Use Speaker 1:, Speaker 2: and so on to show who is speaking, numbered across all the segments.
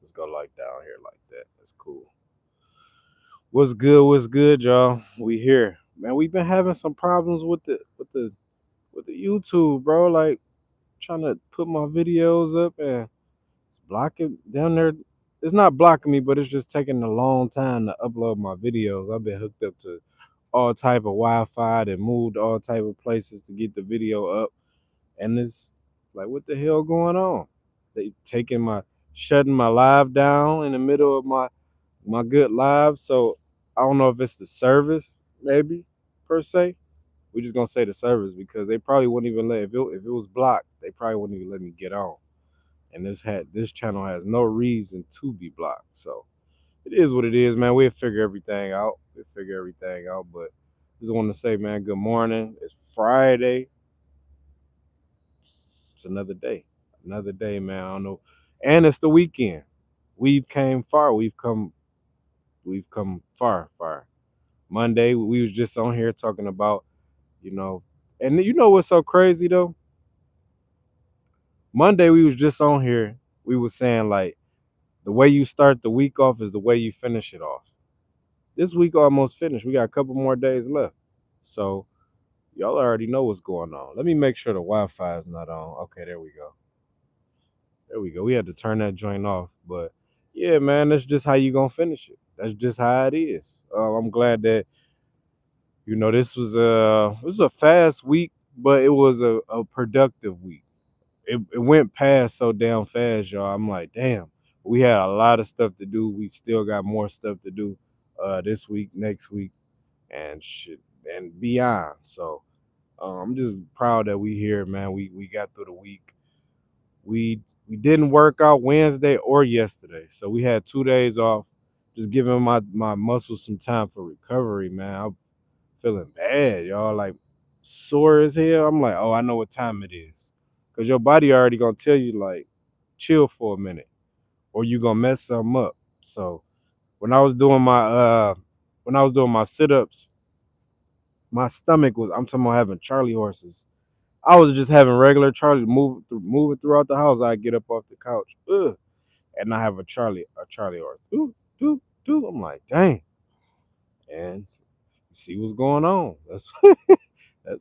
Speaker 1: Let's go like down here like that. That's cool. What's good? What's good, y'all? We here, man. We've been having some problems with the YouTube, bro. Like trying to put my videos up and it's blocking down there. It's not blocking me, but it's just taking a long time to upload my videos. I've been hooked up to all type of Wi-Fi and moved all type of places to get the video up, and it's like, what the hell going on? They taking my shutting my live down in the middle of my good live. So I don't know if it's the service, maybe per se. We just gonna say the service because they probably wouldn't even let if it was blocked, they probably wouldn't even let me get on. And this channel has no reason to be blocked. So it is what it is, man. We'll figure everything out. We'll figure everything out. But just want to say, man, good morning. It's Friday. It's another day. Another day, man. I don't know. And it's the weekend. We've came far. We've come far, far. Monday, we was just on here talking about, you know, and you know what's so crazy though? Monday we was just on here. We was saying like the way you start the week off is the way you finish it off. This week almost finished. We got a couple more days left. So y'all already know what's going on. Let me make sure the Wi-Fi is not on. Okay, there we go. There we go. We had to turn that joint off. But yeah, man, that's just how you gonna finish it. That's just how it is. I'm glad that this was a fast week, but it was a productive week. It went past so damn fast, y'all. I'm like, damn, we had a lot of stuff to do. We still got more stuff to do this week, next week, and shit, and beyond. So I'm just proud that we here, man. We got through the week. We didn't work out Wednesday or yesterday, so we had 2 days off. Just giving my muscles some time for recovery, man. I'm feeling bad, y'all. Like sore as hell. I'm like, oh, I know what time it is, cause your body already gonna tell you like, chill for a minute, or you gonna mess something up. So when I was doing my sit ups, my stomach was. I'm talking about having Charlie horses. I was just having regular Charlie moving throughout the house. I get up off the couch, and I have a Charlie horse. Ooh. I'm like, dang, and see what's going on. That's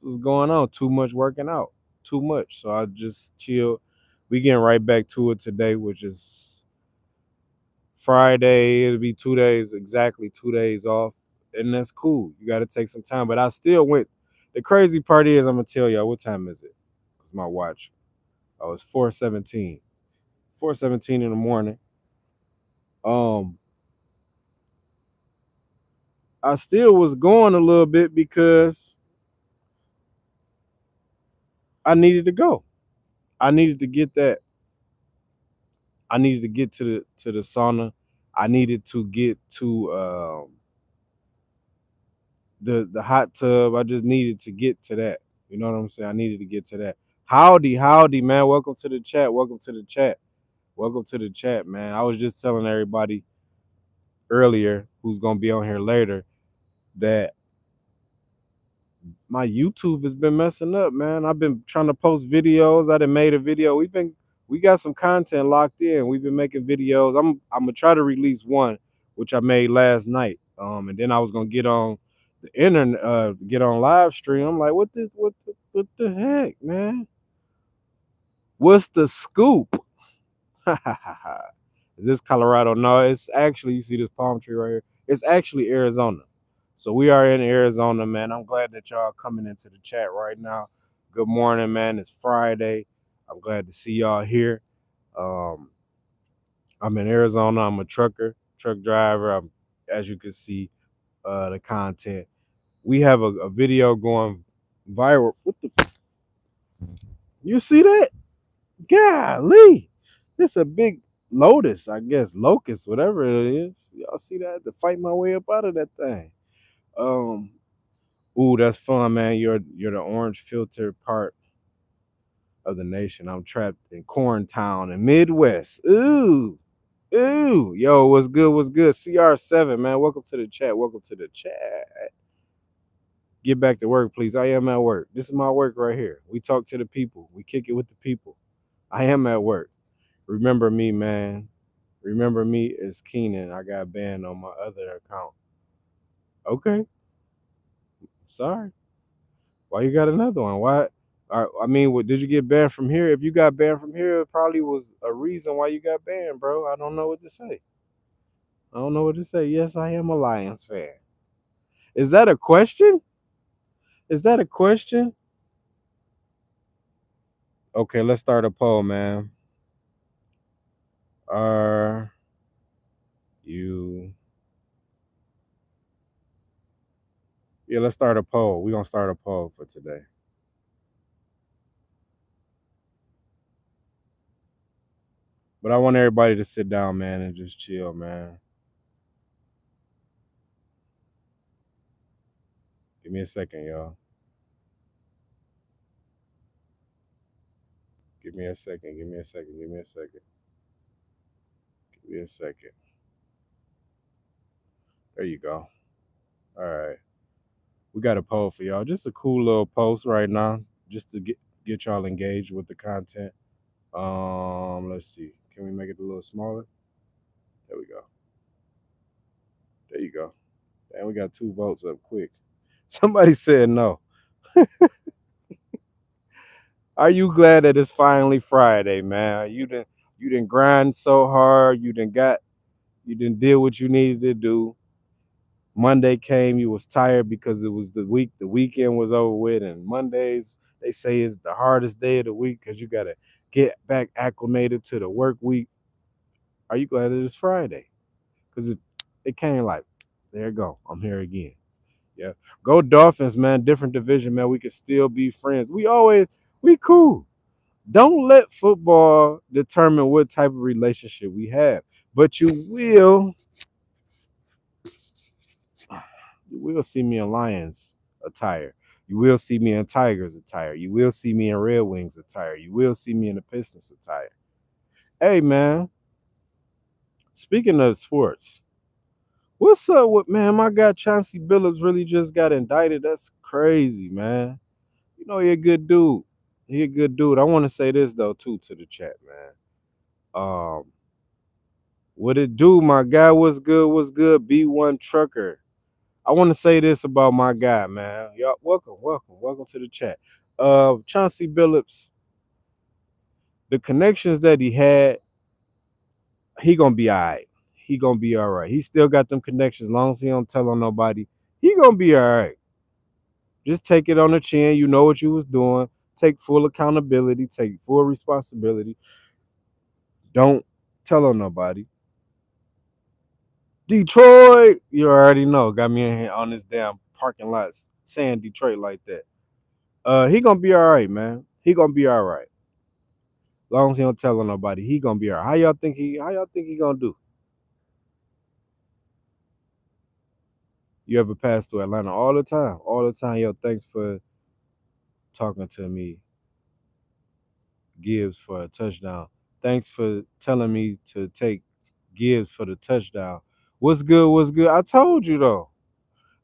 Speaker 1: what's going on. Too much working out. Too much. So I just chill. We getting right back to it today, which is Friday. It'll be 2 days, exactly 2 days off. And that's cool. You gotta take some time. But I still went. The crazy part is I'm gonna tell y'all what time is it? Because my watch. Oh, it's 4:17. 4:17 in the morning. Um, I still was going a little bit because I needed to go. I needed to get that. I needed to get to the sauna. I needed to get to the hot tub. I just needed to get to that. You know what I'm saying? I needed to get to that. Howdy, man. Welcome to the chat. Welcome to the chat. Welcome to the chat, man. I was just telling everybody earlier who's gonna be on here later that my YouTube has been messing up, man. I've been trying to post videos. I done made a video. We got some content locked in. We've been making videos. I'm gonna try to release one, which I made last night. And then I was gonna get on the internet, get on live stream. I'm like, what the heck, man? What's the scoop? Is this Colorado? No, it's actually, you see this palm tree right here? It's actually Arizona. So we are in Arizona, man. I'm glad that y'all coming into the chat right now. Good morning, man. It's Friday. I'm glad to see y'all here. Um, I'm in Arizona. I'm a truck driver. As you can see, the content. We have a video going viral. What the? You see that? Golly, this a big lotus, I guess, locust, whatever it is. Y'all see that? I had to fight my way up out of that thing. Um, ooh, that's fun, man. You're the orange filtered part of the nation. I'm trapped in corn town in Midwest. Ooh, yo, what's good? What's good? CR7, man. Welcome to the chat. Welcome to the chat. Get back to work, please. I am at work. This is my work right here. We talk to the people. We kick it with the people. I am at work. Remember me, man. Remember me as Keenan. I got banned on my other account. Okay, sorry. Why you got another one? Why? I mean, what, did you get banned from here? If you got banned from here, it probably was a reason why you got banned, bro. I don't know what to say. I don't know what to say. Yes, I am a Lions fan. Is that a question? Is that a question? Okay, let's start a poll, man. Are you? Yeah, let's start a poll. We're gonna start a poll for today. But I want everybody to sit down, man, and just chill, man. Give me a second, y'all. Give me a second. Give me a second. Give me a second. Give me a second. There you go. All right. We got a poll for y'all. Just a cool little post right now, just to get y'all engaged with the content. Let's see. Can we make it a little smaller? There we go. There you go. And we got 2 votes up quick. Somebody said no. Are you glad that it's finally Friday, man? You didn't grind so hard. You didn't deal what you needed to do. Monday came, you was tired because it was the week. The weekend was over with, and Mondays they say is the hardest day of the week because you gotta get back acclimated to the work week. Are you glad that it's Friday? Because it came like, there you go. I'm here again. Yeah. Go Dolphins, man. Different division, man. We can still be friends. We cool. Don't let football determine what type of relationship we have. But you will see me in Lions attire. You will see me in Tigers attire. You will see me in Red Wings attire. You will see me in the Pistons attire. Hey, man. Speaking of sports, what's up with, man? My guy Chauncey Billups really just got indicted. That's crazy, man. You know he a good dude. He a good dude. I want to say this though too to the chat, man. What it do, my guy? What's good? What's good? B1 Trucker. I want to say this about my guy, man. Y'all, welcome to the chat. Chauncey Billups, the connections that he had, he gonna be all right. He gonna be all right. He still got them connections. As long as he don't tell on nobody, he gonna be all right. Just take it on the chin. You know what you was doing. Take full accountability. Take full responsibility. Don't tell on nobody. Detroit, you already know. Got me in here on this damn parking lot saying Detroit like that. He gonna be all right, man. He gonna be all right. Long as he don't tell on nobody, he gonna be all right. How y'all think he gonna do? You ever pass through Atlanta all the time? All the time, yo, thanks for talking to me, Gibbs, for a touchdown. Thanks for telling me to take Gibbs for the touchdown. What's good? What's good? I told you though.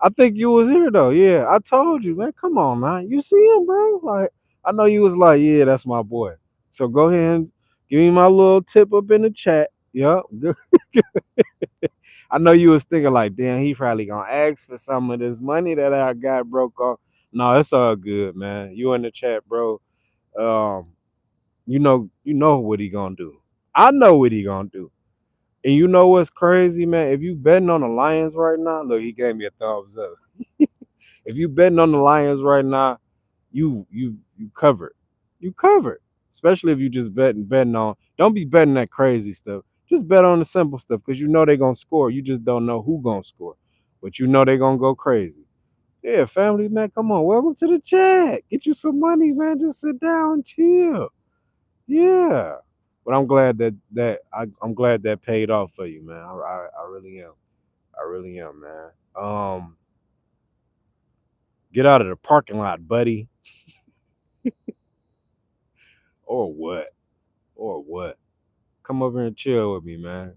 Speaker 1: I think you was here though. Yeah, I told you, man. Come on, man. You see him, bro? Like, I know you was like, yeah, that's my boy. So go ahead and give me my little tip up in the chat. Yup. I know you was thinking like, damn, he probably gonna ask for some of this money that I got broke off. No, it's all good, man. You in the chat, bro. Um, you know what he gonna do. I know what he gonna do. And you know what's crazy, man? If you betting on the Lions right now, look, he gave me a thumbs up. If you betting on the Lions right now, you covered. You covered. Especially if you just betting on. Don't be betting that crazy stuff. Just bet on the simple stuff because you know they're gonna score. You just don't know who gonna score. But you know they're gonna go crazy. Yeah, family, man, come on. Welcome to the chat. Get you some money, man. Just sit down, chill. Yeah. But I'm glad I'm glad that paid off for you, man. I really am. I really am, man. Get out of the parking lot, buddy. Or what? Or what? Come over and chill with me, man.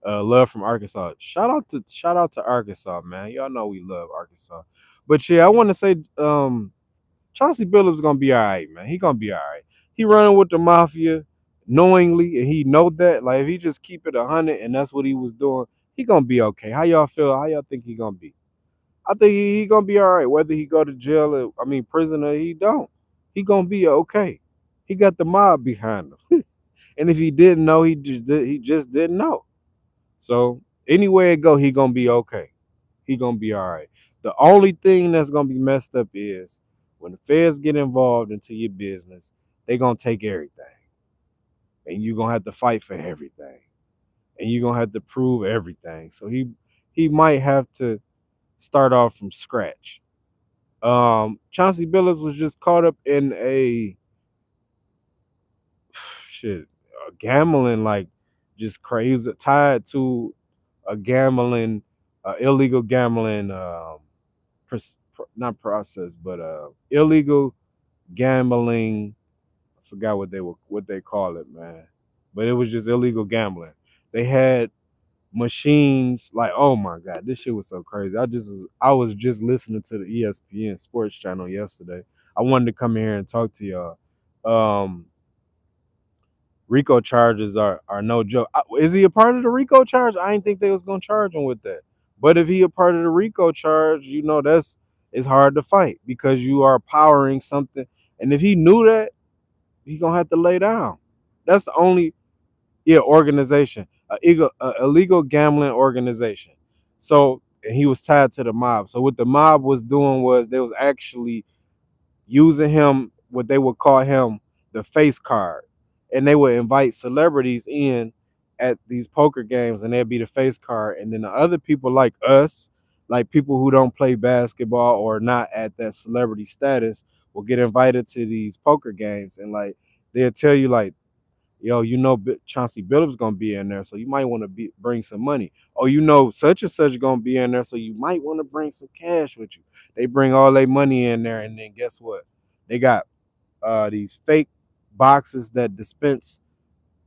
Speaker 1: Love from Arkansas. Shout out to Arkansas, man. Y'all know we love Arkansas. But yeah, I want to say Chauncey Billups gonna be all right, man. He gonna be all right. He running with the mafia. knowingly, and he know that, like if he just keep it 100 and that's what he was doing, he gonna be okay. How y'all feel? How y'all think he gonna be? I think he gonna be all right. Whether he go to jail or prison or he don't, he gonna be okay. He got the mob behind him, and if he didn't know, he just didn't know. So anywhere it go, he gonna be okay. He gonna be all right. The only thing that's gonna be messed up is when the feds get involved into your business, they gonna take everything, and you gonna have to fight for everything, and you gonna have to prove everything. So he might have to start off from scratch. Chauncey Billups was just caught up in a shit, gambling, like just crazy, tied to a gambling, illegal gambling, not process, but illegal gambling. I forgot what they call it, man. But it was just illegal gambling. They had machines like, oh my god, this shit was so crazy. I was just listening to the ESPN sports channel yesterday. I wanted to come in here and talk to y'all. Rico charges are no joke. Is he a part of the Rico charge? I didn't think they was gonna charge him with that. But if he a part of the Rico charge, that's it's hard to fight because you are powering something. And if he knew that, he gonna have to lay down. That's the only organization, a illegal gambling organization. So and he was tied to the mob. So what the mob was doing was they was actually using him, what they would call him the face card, and they would invite celebrities in at these poker games, and they'd be the face card, and then the other people like us, like people who don't play basketball or not at that celebrity status, will get invited to these poker games, and like they'll tell you like, yo, Chauncey Billups gonna be in there, so you might want to bring some money. Oh, such and such gonna be in there, so you might want to bring some cash with you. They bring all their money in there, and then guess what? They got these fake boxes that dispense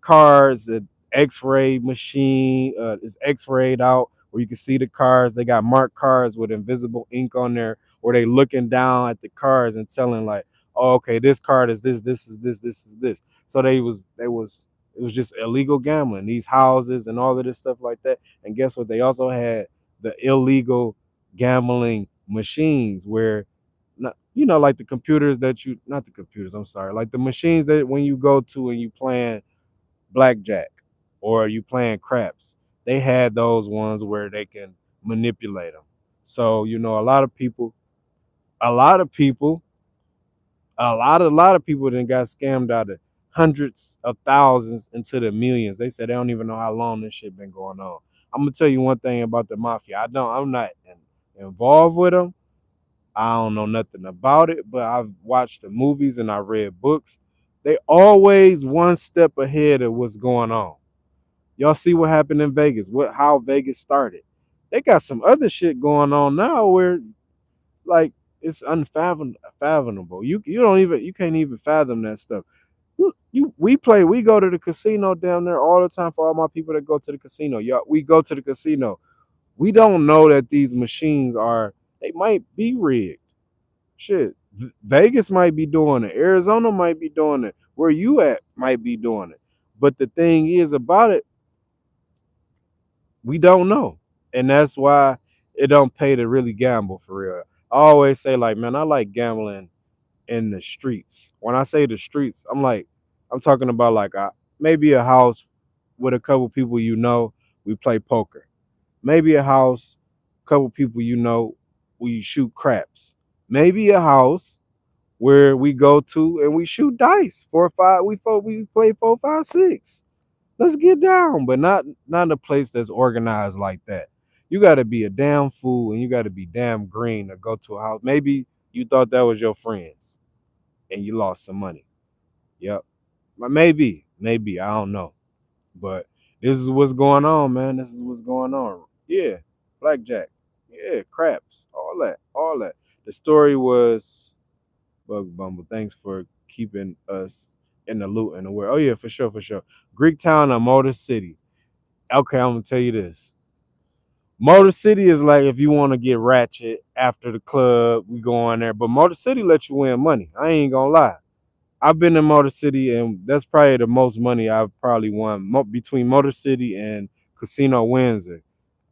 Speaker 1: cards. The X-ray machine is X-rayed out where you can see the cards. They got marked cards with invisible ink on there, where they looking down at the cards and telling like, oh, okay, this card is this, this is this, this is this. So it was just illegal gambling, these houses and all of this stuff like that. And guess what? They also had the illegal gambling machines where, not, like the computers that not the computers, I'm sorry, like the machines that when you go to and you playing blackjack or you playing craps, they had those ones where they can manipulate them. So a lot of people, a lot of people then got scammed out of hundreds of thousands into the millions. They said they don't even know how long this shit been going on. I'm gonna tell you one thing about the mafia. I'm not involved with them. I don't know nothing about it, but I've watched the movies and I read books. They always one step ahead of what's going on. Y'all see what happened in Vegas, how Vegas started. They got some other shit going on now where like it's unfathomable. You can't even fathom that stuff. We go to the casino down there all the time. For all my people that go to the casino, y'all, we go to the casino. We don't know that these machines they might be rigged. Shit, Vegas might be doing it. Arizona might be doing it. Where you at might be doing it. But the thing is about it, we don't know, and that's why it don't pay to really gamble for real. I always say like, man, I like gambling in the streets. When I say the streets, I'm talking about like maybe a house with a couple people we play poker. Maybe a house, couple people we shoot craps. Maybe a house where we go to and we shoot dice. 4 or 5, we play 4, 5, 6. Let's get down, but not a place that's organized like that. You got to be a damn fool and you got to be damn green to go to a house. Maybe you thought that was your friends and you lost some money. Yep. Maybe I don't know, but this is what's going on, man. This is what's going on. Yeah, blackjack. Yeah, craps. All that. The story was Bug Bumble. Thanks for keeping us in the loop and aware. Oh yeah, for sure, for sure. Greektown or Motor City. Okay, I'm gonna tell you this. Motor City is like if you want to get ratchet after the club, we go on there. But Motor City lets you win money. I ain't gonna lie. I've been in Motor City, and that's probably the most money I've probably won between Motor City and Casino Windsor.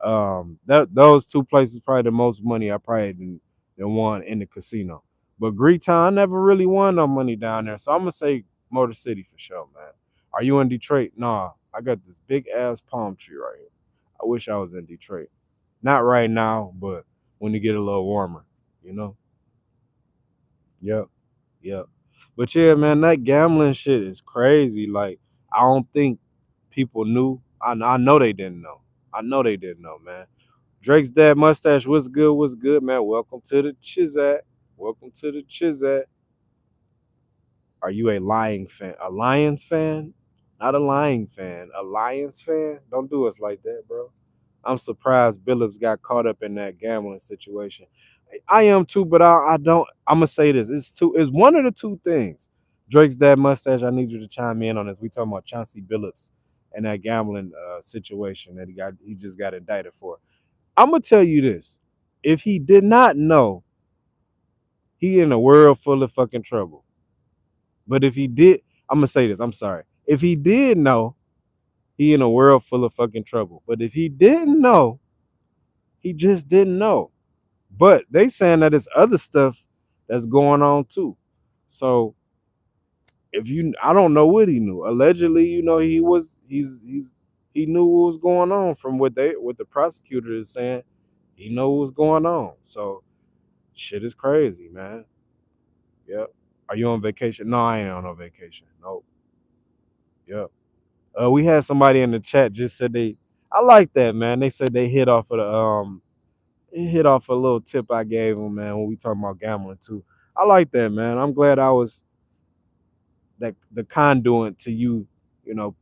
Speaker 1: That those two places probably the most money I probably done won in the casino. But Greektown, I never really won no money down there, so I'm gonna say Motor City for sure, man. Are you in Detroit? Nah, I got this big ass palm tree right here. I wish I was in Detroit. Not right now, but when it get a little warmer, you know. Yep. Yep. But yeah, man, that gambling shit is crazy. Like, I don't think people knew. I know they didn't know. I know they didn't know, man. Drake's dad mustache, what's good? What's good, man? Welcome to the Chizat. Welcome to the Chizat. Are you a lying fan? A Lions fan? Not a lying fan. A Lions fan? Don't do us like that, bro. I'm surprised Billups got caught up in that gambling situation. I am too, but I don't. I'm gonna say this. It's one of the two things. Drake's dad mustache. I need you to chime in on this. We talking about Chauncey Billups and that gambling situation that he just got indicted for. I'm gonna tell you this. If he did not know, he in a world full of fucking trouble. But if he did, I'm gonna say this. I'm sorry. If he did know, he in a world full of fucking trouble. But if he didn't know, he just didn't know. But they saying that it's other stuff that's going on too. So if you, I don't know what he knew. Allegedly, he knew what was going on from what the prosecutor is saying. He know what was going on. So shit is crazy, man. Yep. Are you on vacation? No, I ain't on no vacation. Nope. Yep. We had somebody in the chat just said I like that, man. They said they hit off of it hit off a little tip I gave them, man, when we talking about gambling too. I like that, man. I'm glad I was the conduit to you,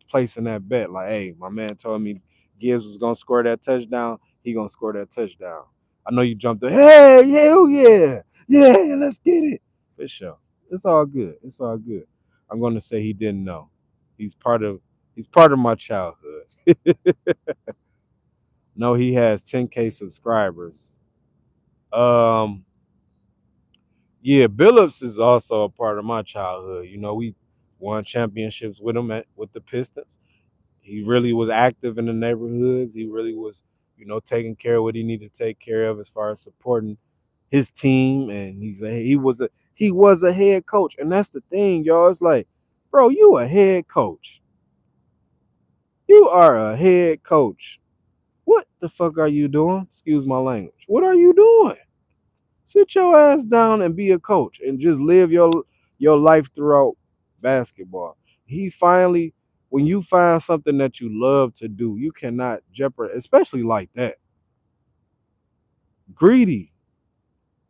Speaker 1: placing that bet. Like, hey, my man told me Gibbs was gonna score that touchdown. He gonna score that touchdown. I know you jumped in. Hey, hell yeah, yeah, let's get it. For sure. It's all good. It's all good. I'm gonna say he didn't know. He's part of he's part of my childhood. No, he has 10K subscribers. Um, yeah, Billups is also a part of my childhood. We won championships with him with the Pistons. He really was active in the neighborhoods. He really was, taking care of what he needed to take care of as far as supporting his team. And he was a head coach. And that's the thing, y'all. It's like, bro, you a head coach. You are a head coach. What the fuck are you doing? Excuse my language. What are you doing? Sit your ass down and be a coach and just live your life throughout basketball. He finally, when you find something that you love to do, you cannot jeopardize, especially like that. Greedy,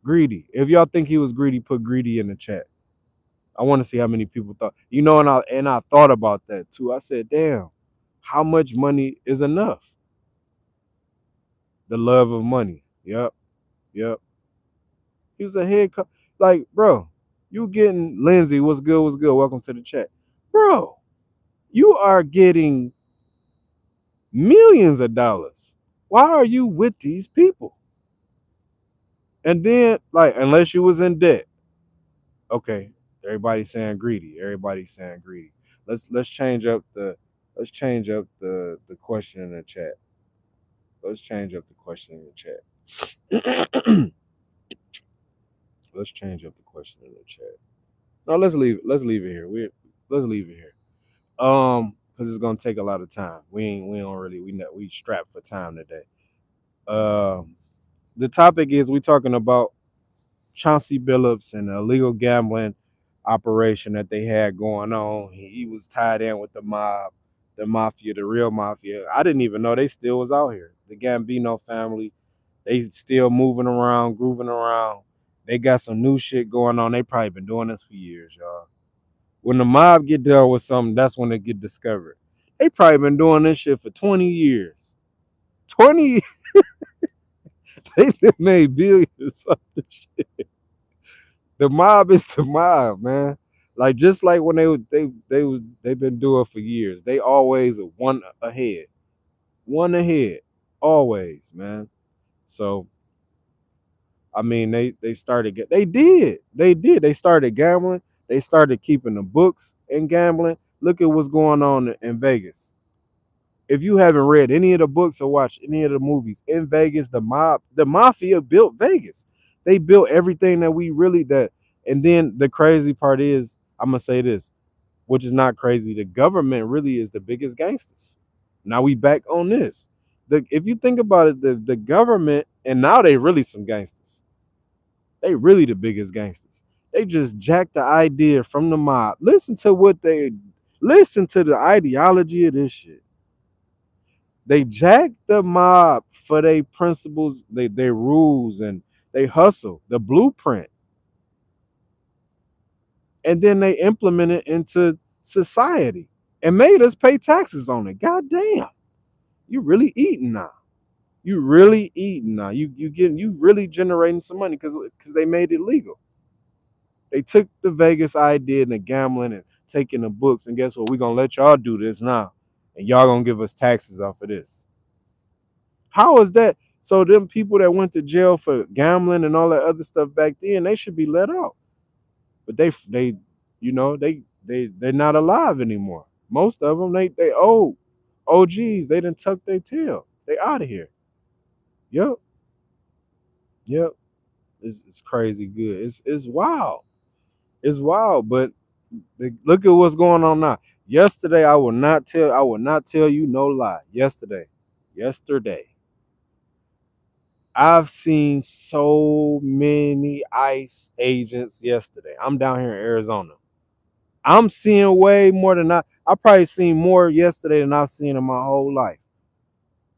Speaker 1: greedy. If y'all think he was greedy, put greedy in the chat. I want to see how many people thought. And I thought about that too. I said, damn, how much money is enough? The love of money. Yep, yep. He was a head coach. Like, bro, you getting Lindsay, what's good, what's good? Welcome to the chat. Bro, you are getting millions of dollars. Why are you with these people? And then, like, unless you was in debt. Okay, everybody's saying greedy. Everybody's saying greedy. Let's change up the question in the chat. Let's change up the question in the chat. Let's change up the question in the chat. No, let's leave it here. Let's leave it here. Because it's gonna take a lot of time. We don't really we strapped for time today. The topic is we talking about Chauncey Billups and the illegal gambling operation that they had going on. He was tied in with the mob, the mafia, the real mafia. I didn't even know they still was out here. The Gambino family, they still moving around, grooving around. They got some new shit going on. They probably been doing this for years, y'all. When the mob get done with something, that's when they get discovered. They probably been doing this shit for 20 years. 20 they done made billions of this shit. The mob is the mob, man. Like just like when they've been doing for years. They always one ahead. One ahead. Always, man. So I mean they started they did. They started gambling. They started keeping the books and gambling. Look at what's going on in Vegas. If you haven't read any of the books or watched any of the movies in Vegas, the mafia built Vegas. They built everything that we really that. And then the crazy part is, I'm gonna say this, which is not crazy. The government really is the biggest gangsters. Now we back on this. If you think about it, the government, and now they really some gangsters. They really the biggest gangsters. They just jacked the idea from the mob. Listen to the ideology of this shit. They jack the mob for their principles, their rules, and they hustle, the blueprint. And then they implement it into society and made us pay taxes on it. God damn. You really eating now. You really eating now. You really generating some money because they made it legal. They took the Vegas idea and the gambling and taking the books, and guess what? We're gonna let y'all do this now. And y'all gonna give us taxes off of this. How is that? So them people that went to jail for gambling and all that other stuff back then, they should be let out. But they they're not alive anymore. Most of them they old OGs. They done tuck their tail. They out of here. Yep, yep. It's crazy good. It's wild. It's wild. But look at what's going on now. Yesterday, I will not tell you no lie. Yesterday, I've seen so many ICE agents yesterday. I'm down here in Arizona. I'm seeing way more than I probably seen more yesterday than I've seen in my whole life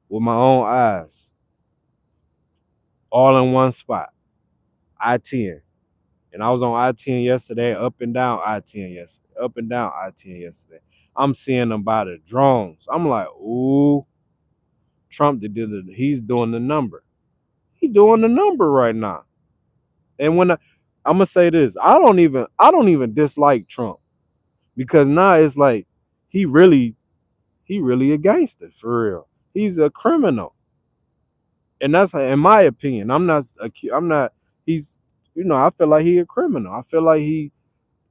Speaker 1: with my own eyes, all in one spot. I-10. And I was on I-10 yesterday, up and down I-10 yesterday, up and down I-10 yesterday. I'm seeing them by the drones. I'm like, ooh, Trump he's doing the number. He's doing the number right now. And I'm gonna say this, I don't even dislike Trump because now it's like he really a gangster for real. He's a criminal, and that's in my opinion. I'm not. He's I feel like he a criminal. I feel like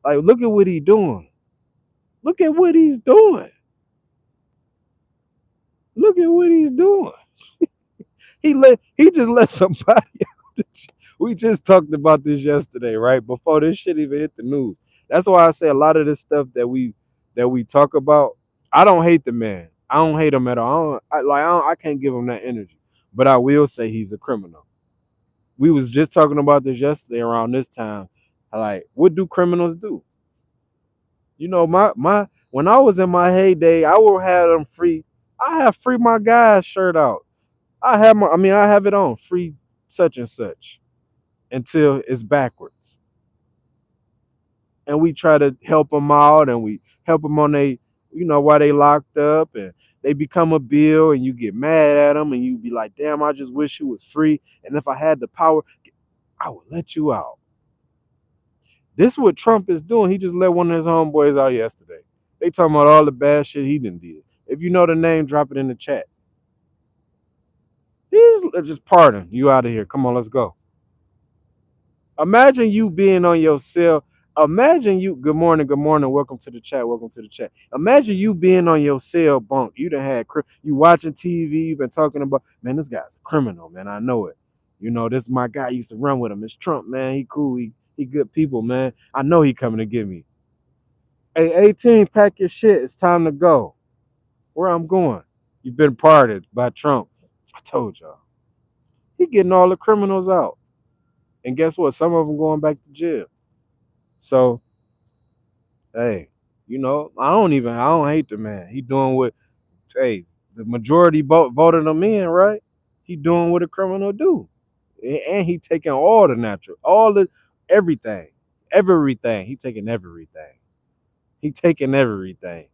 Speaker 1: look at what he doing. Look at what he's doing. Look at what he's doing. He just let somebody out. We just talked about this yesterday, right? Before this shit even hit the news. That's why I say a lot of this stuff that we talk about. I don't hate the man. I don't hate him at all. I can't give him that energy. But I will say he's a criminal. We was just talking about this yesterday around this time. Like, what do criminals do? My when I was in my heyday, I would have them free. I have free my guy's shirt out. I have it on free such and such until it's backwards. And we try to help them out and we help them on while they locked up and they become a bill and you get mad at them and you be like, damn, I just wish you was free. And if I had the power, I would let you out. This is what Trump is doing. He just let one of his homeboys out yesterday. They talking about all the bad shit he done did. If you know the name, drop it in the chat. He's just pardon you out of here. Come on, let's go. Imagine you being on your cell. Imagine you. Good morning. Good morning. Welcome to the chat. Welcome to the chat. Imagine you being on your cell bunk. You done had you watching TV. You've been talking about, man, this guy's a criminal, man. I know it. This is my guy. I used to run with him. It's Trump, man. He cool. He good people, man. I know he coming to get me. Hey, 18, pack your shit. It's time to go. Where I'm going? You've been pardoned by Trump. I told y'all. He getting all the criminals out. And guess what? Some of them going back to jail. So, hey, I don't hate the man. He doing what, hey, the majority voted him in, right? He doing what a criminal do. And he taking all the natural, everything. He taking everything. He taking everything.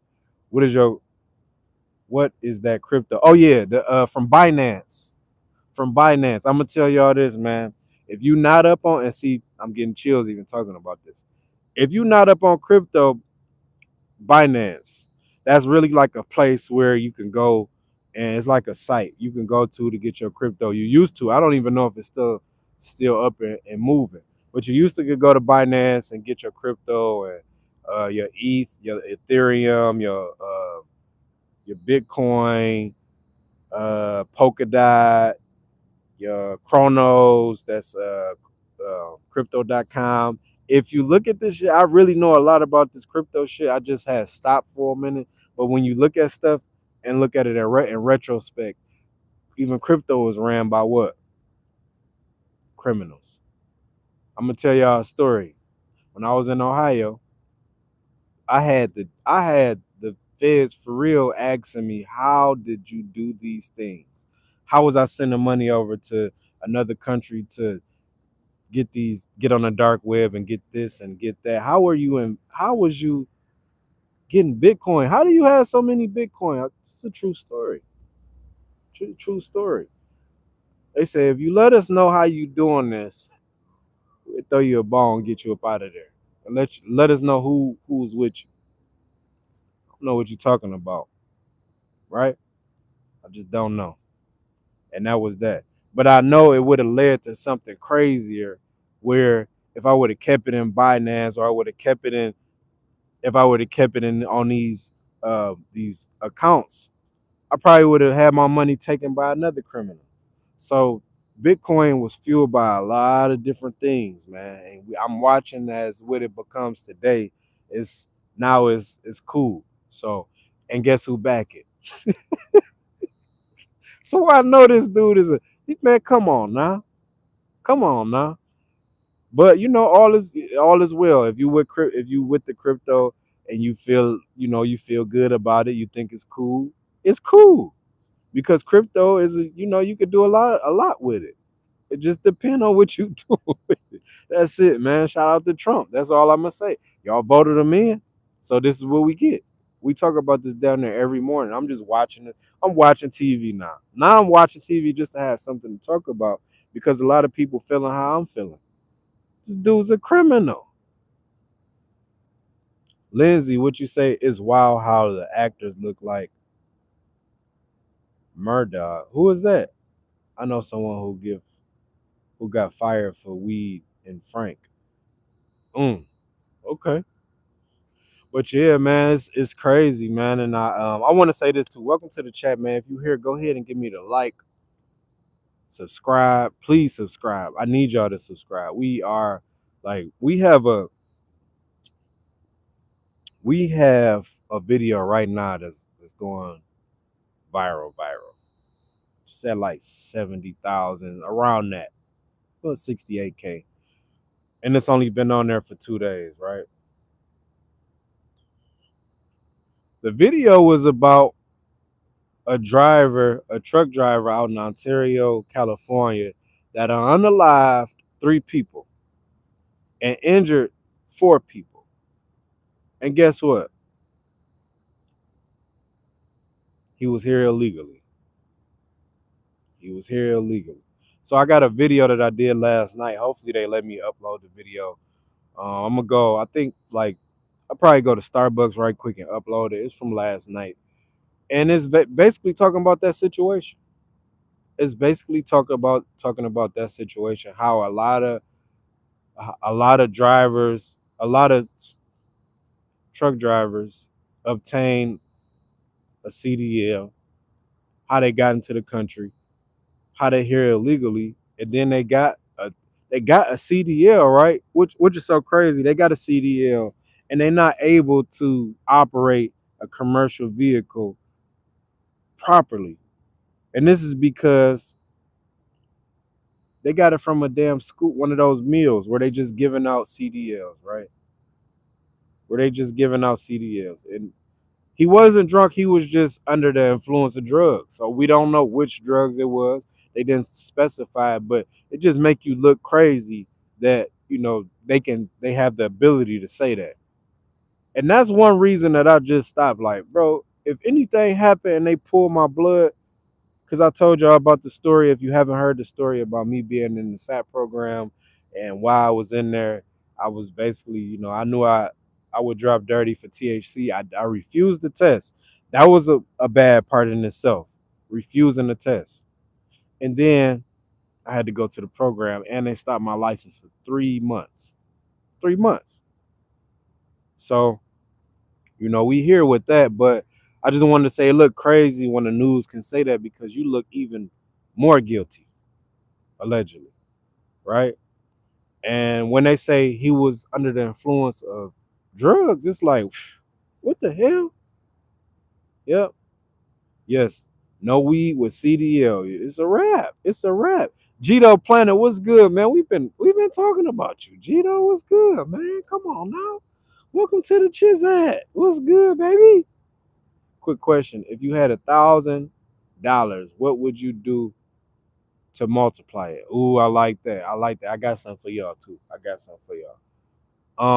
Speaker 1: What is that crypto? Oh yeah, the from Binance. From Binance. I'm gonna tell y'all this, man. If you not up on, and see, I'm getting chills even talking about this. If you not up on crypto, Binance, that's really like a place where you can go, and it's like a site you can go to get your crypto. You used to. I don't even know if it's still up and moving. But you used to could go to Binance and get your crypto and your ETH, your Ethereum, your Bitcoin, Polkadot, your Chronos, that's crypto.com. If you look at this shit, I really know a lot about this crypto shit. I just had stopped for a minute. But when you look at stuff and look at it in retrospect, even crypto was ran by what? Criminals. I'm gonna tell y'all a story. When I was in Ohio, I had the feds for real asking me, how did you do these things? How was I sending money over to another country to get on the dark web and get this and get that? How was you getting Bitcoin? How do you have so many Bitcoin? It's a true story. True story. They say if you let us know how you doing this, we'll throw you a ball and get you up out of there. And let us know who's with you. I don't know what you're talking about, right? I just don't know. And that was that. But I know it would have led to something crazier where if I would have kept it in Binance or I would have kept it in if I would have kept it in on these accounts, I probably would have had my money taken by another criminal. So Bitcoin was fueled by a lot of different things, man. And I'm watching as what it becomes today. It's now it's cool. So and guess who back it? So I know this dude is a man. Come on now. But you know, all is well. If you with the crypto and you feel good about it, you think it's cool. It's cool because crypto is you could do a lot with it. It just depends on what you do with it. That's it, man. Shout out to Trump. That's all I'm gonna say. Y'all voted him in, so this is what we get. We talk about this down there every morning. I'm just watching it. I'm watching TV now. Now I'm watching TV just to have something to talk about because a lot of people feeling how I'm feeling. This dude's a criminal. Lindsay, what you say is wild how the actors look like Murdoch. Who is that? I know someone who got fired for weed and Frank. Okay. But yeah, man, it's crazy, man. And I want to say this too. Welcome to the chat, man. If you here, go ahead and give me the like, subscribe. Please subscribe. I need y'all to subscribe. We have a video right now that's going viral. Said like 70,000 around that, well 68K, and it's only been on there for 2 days, right? The video was about a truck driver out in Ontario, California, that unalived 3 people and injured 4 people. And guess what? He was here illegally. He was here illegally. So I got a video that I did last night. Hopefully they let me upload the video. I'm gonna go. I think like I'll probably go to Starbucks right quick and upload it. It's from last night, and it's basically talking about that situation. It's basically talking about that situation. How a lot of drivers, a lot of truck drivers obtain a CDL, how they got into the country, how they here illegally, and then they got a CDL, right? Which is so crazy. They got a CDL and they're not able to operate a commercial vehicle properly. And this is because they got it from a damn school, one of those meals where they just giving out CDLs, right? Where they just giving out CDLs. And he wasn't drunk, he was just under the influence of drugs. So we don't know which drugs it was. They didn't specify, but it just make you look crazy that, they have the ability to say that. And that's one reason that I just stopped. Like, bro, if anything happened and they pull my blood, because I told y'all about the story. If you haven't heard the story about me being in the SAT program and while I was in there, I was basically, I knew I would drop dirty for THC. I refused the test. That was a bad part in itself, refusing the test. And then I had to go to the program, and they stopped my license for 3 months. 3 months. So, we here with that, but I just wanted to say it looked crazy when the news can say that because you look even more guilty, allegedly, right? And when they say he was under the influence of drugs, it's like, what the hell? Yep. Yes. No weed with CDL. It's a wrap. It's a wrap. Gito Planet, what's good, man? We've been talking about you. Gito, what's good, man? Come on now. Welcome to the Chizat. What's good, baby? Quick question. If you had $1,000, what would you do to multiply it? Ooh, I like that. I like that. I got something for y'all too. I got something for y'all.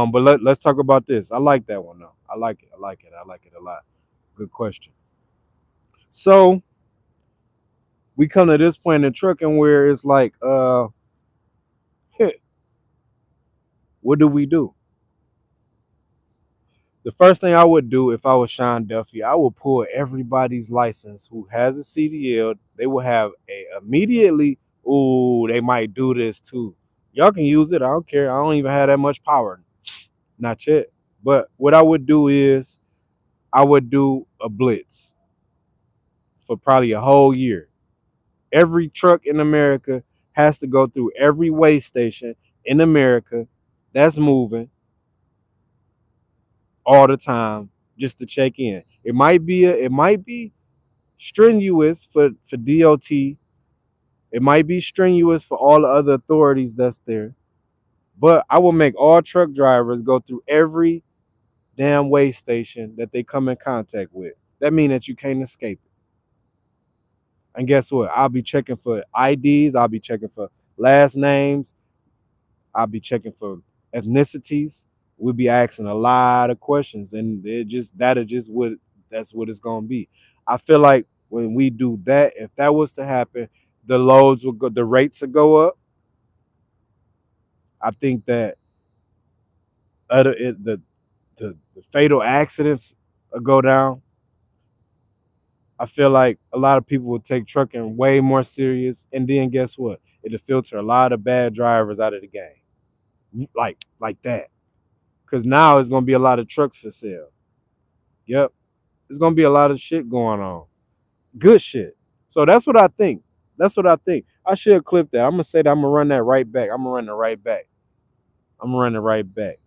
Speaker 1: But let's talk about this. I like that one though. I like it. I like it. I like it a lot. Good question. So we come to this point in trucking where it's like, what do we do? The first thing I would do if I was Sean Duffy, I would pull everybody's license who has a CDL. They will have a immediately. Ooh, they might do this too. Y'all can use it. I don't care. I don't even have that much power. Not yet. But what I would do is I would do a blitz for probably a whole year. Every truck in America has to go through every weigh station in America that's moving all the time just to check in. It might be strenuous for DOT. It might be strenuous for all the other authorities that's there. But I will make all truck drivers go through every damn weigh station that they come in contact with. That means that you can't escape it. And guess what? I'll be checking for IDs. I'll be checking for last names. I'll be checking for ethnicities. We'll be asking a lot of questions, and that's what it's gonna be. I feel like when we do that, if that was to happen, the loads will go, the rates will go up. I think that other the fatal accidents will go down. I feel like a lot of people will take trucking way more serious, and then guess what? It'll filter a lot of bad drivers out of the game, like that. Because now it's gonna be a lot of trucks for sale. Yep, it's gonna be a lot of shit going on, good shit. So that's what I think. That's what I think. I should clip that. I'm gonna say that. I'm gonna run that right back. I'm gonna run it right back. I'm gonna run it right back.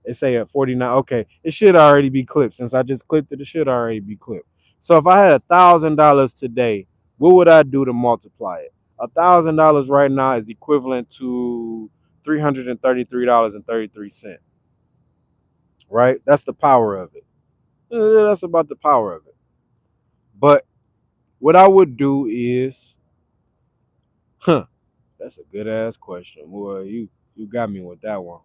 Speaker 1: It say at 49. Okay, it should already be clipped. Since I just clipped it, it should already be clipped. So if I had $1,000 today, what would I do to multiply it? $1,000 right now is equivalent to $333.33. Right? That's the power of it. That's about the power of it. But what I would do is, that's a good ass question. Boy, you got me with that one.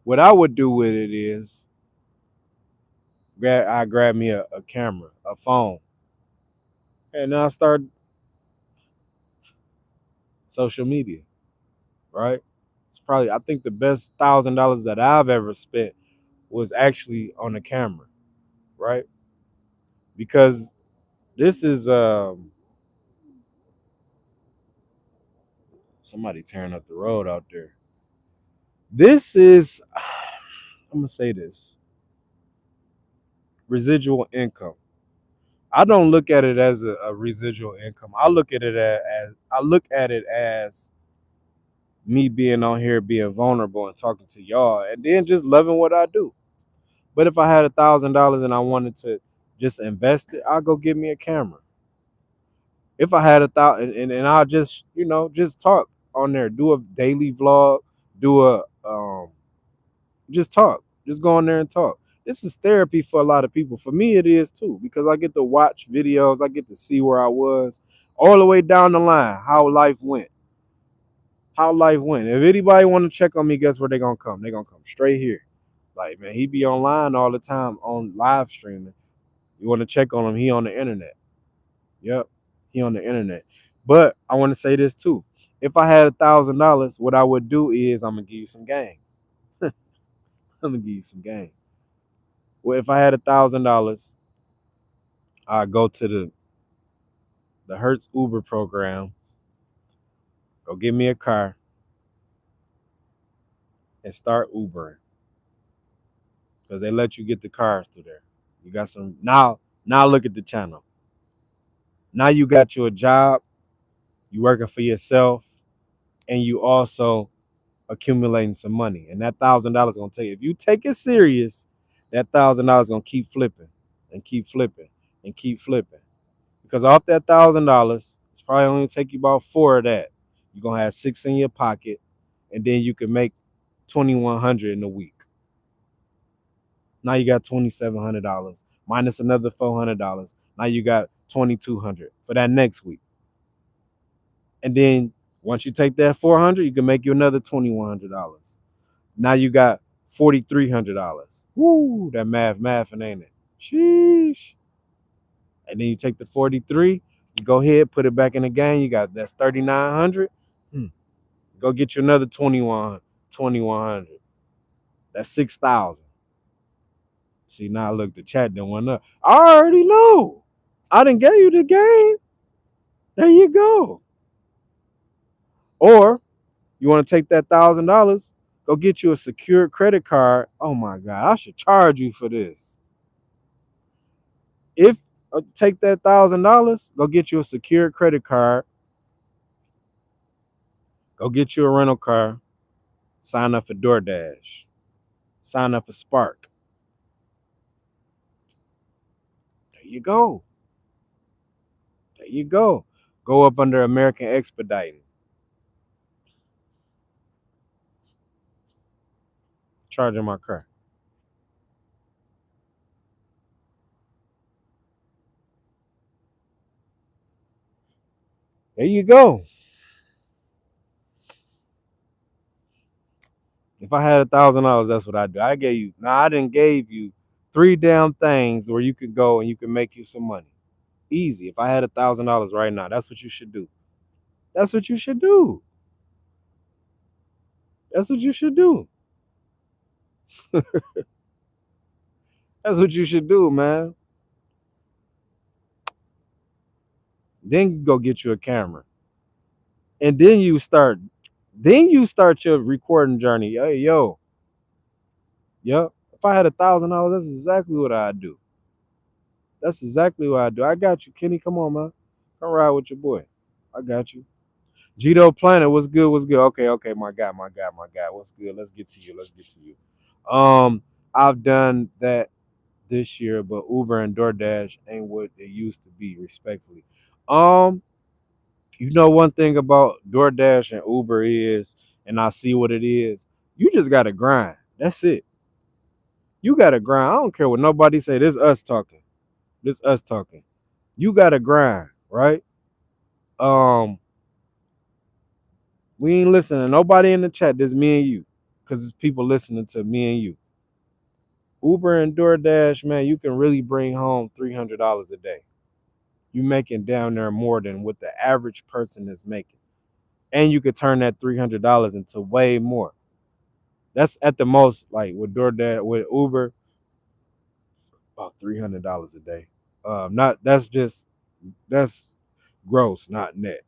Speaker 1: What I would do with it is I grab me a camera, a phone, and I start social media, right? It's probably I think the best $1,000 that I've ever spent was actually on a camera, right? Because this is somebody tearing up the road out there. This is I'm gonna say this residual income. I don't look at it as a residual income. I look at it as me being on here, being vulnerable and talking to y'all, and then just loving what I do. But if I had $1,000 and I wanted to just invest it, I'll go get me a camera. If I had 1,000, and I'll just just talk on there, do a daily vlog, do a just talk, just go on there and talk. This is therapy for a lot of people. For me, it is too because I get to watch videos, I get to see where I was all the way down the line, how life went. How life went. If anybody want to check on me, guess where they gonna come? They gonna come straight here. Like man, he be online all the time on live streaming. You want to check on him? He on the internet. Yep, he on the internet. But I want to say this too. If I had $1,000, what I would do is I'm gonna give you some game. I'm gonna give you some game. Well, if I had $1,000, I go to the Hertz Uber program. Go get me a car and start Ubering because they let you get the cars through there. You got some now. Now look at the channel. Now you got you a job. You working for yourself, and you also accumulating some money. And that $1,000 gonna take. If you take it serious, that $1,000 gonna keep flipping and keep flipping and keep flipping. Because off that $1,000, it's probably only take you about 4 of that. You're gonna have 6 in your pocket, and then you can make 2,100 in a week. Now you got $2,700 minus another $400. Now you got 2,200 for that next week. And then once you take that 400, you can make you another $2,100. Now you got $4,300. Woo, that math, and ain't it? Sheesh. And then you take the 43, you go ahead, put it back in the game. You got that's 3,900. Go get you another 2,100. That's 6,000. See, now look, the chat done went up. I already know. I done gave you the game. There you go. Or you want to take that $1,000, go get you a secured credit card. Oh my God, I should charge you for this. If take that $1,000, go get you a secured credit card. Go get you a rental car. Sign up for DoorDash. Sign up for Spark. There you go. There you go. Go up under American Expediting. Charging my car. There you go. If I had $1,000, that's what I do. I gave you. Now I didn't gave you 3 damn things where you could go and you can make you some money. Easy. If I had $1,000 right now, that's what you should do. That's what you should do. That's what you should do. That's what you should do, man. Then go get you a camera. And then you start your recording journey. Hey, yo. Yep. If I had $1,000, that's exactly what I'd do. That's exactly what I do. I got you, Kenny. Come on, man. Come ride with your boy. I got you. Gito Planet, what's good? What's good? Okay, my guy. What's good? Let's get to you. I've done that this year, but Uber and DoorDash ain't what it used to be, respectfully. Um, you know one thing about DoorDash and Uber is, and I see what it is, you just gotta grind. That's it. You gotta grind. I don't care what nobody say. This us talking. This us talking. You gotta grind, right? Um, we ain't listening to nobody in the chat. There's me and you. Cause it's people listening to me and you. Uber and DoorDash, man, you can really bring home $300 a day. You making down there more than what the average person is making. And you could turn that $300 into way more. That's at the most, like with DoorDash, with Uber, about $300 a day. Not that's gross, not net.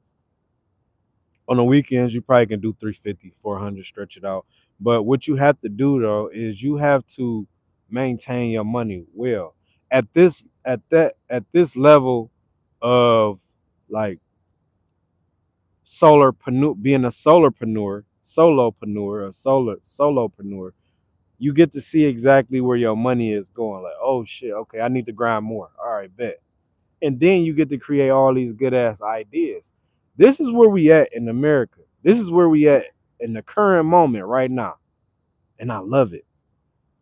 Speaker 1: On the weekends, you probably can do 350, 400, stretch it out. But what you have to do though is you have to maintain your money well. At this level of like being a solopreneur, you get to see exactly where your money is going. Like, oh shit, okay, I need to grind more. All right, bet. And then you get to create all these good ass ideas. This is where we at in America. This is where we at in the current moment right now. And I love it.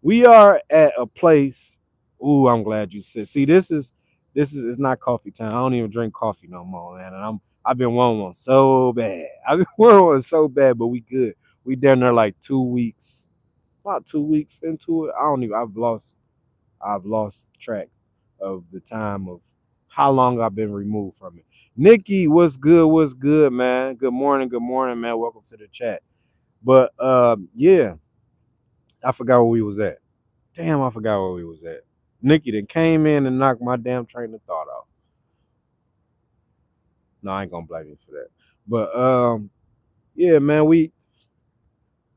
Speaker 1: We are at a place. Ooh, I'm glad you said. See, this is it's not coffee time. I don't even drink coffee no more, man. And I've been wanting one so bad. I've been wanting one so bad, but we good. We down there like 2 weeks, about 2 weeks into it. I don't even. I've lost track of the time of how long I've been removed from it. Nikki, what's good? What's good, man? Good morning, man. Welcome to the chat. But yeah, I forgot where we was at. Damn, I forgot where we was at. Nikki then came in and knocked my damn train of thought off. No, I ain't gonna blame you for that. But yeah, man, we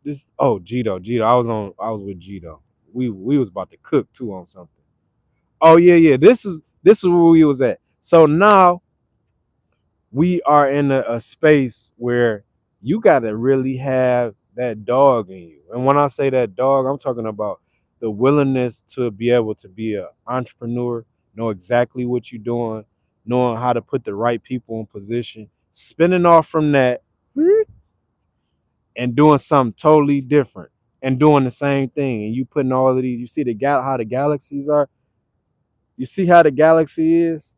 Speaker 1: this oh Gito. I was with Gito. We was about to cook too on something. Oh yeah, yeah. This is where we was at. So now we are in a space where you gotta really have that dog in you. And when I say that dog, I'm talking about the willingness to be able to be an entrepreneur, know exactly what you're doing, knowing how to put the right people in position, spinning off from that and doing something totally different and doing the same thing. And you putting all of these, you see how the galaxies are. You see how the galaxy is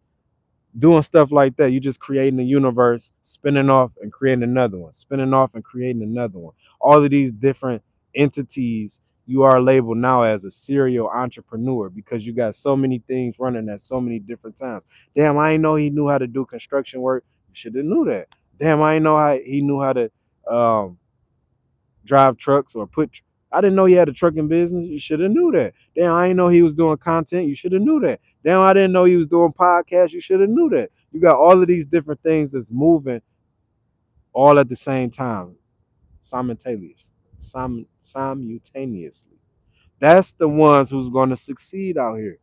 Speaker 1: doing stuff like that. You just creating a universe, spinning off and creating another one, spinning off and creating another one. All of these different entities, you are labeled now as a serial entrepreneur because you got so many things running at so many different times. Damn, I didn't know he knew how to do construction work. You should have knew that. Damn, I didn't know how he knew how to drive trucks or put. I didn't know he had a trucking business. You should have knew that. Damn, I didn't know he was doing content. You should have knew that. Damn, I didn't know he was doing podcasts. You should have knew that. You got all of these different things that's moving all at the same time, simultaneously. Simultaneously. That's the ones who's going to succeed out here.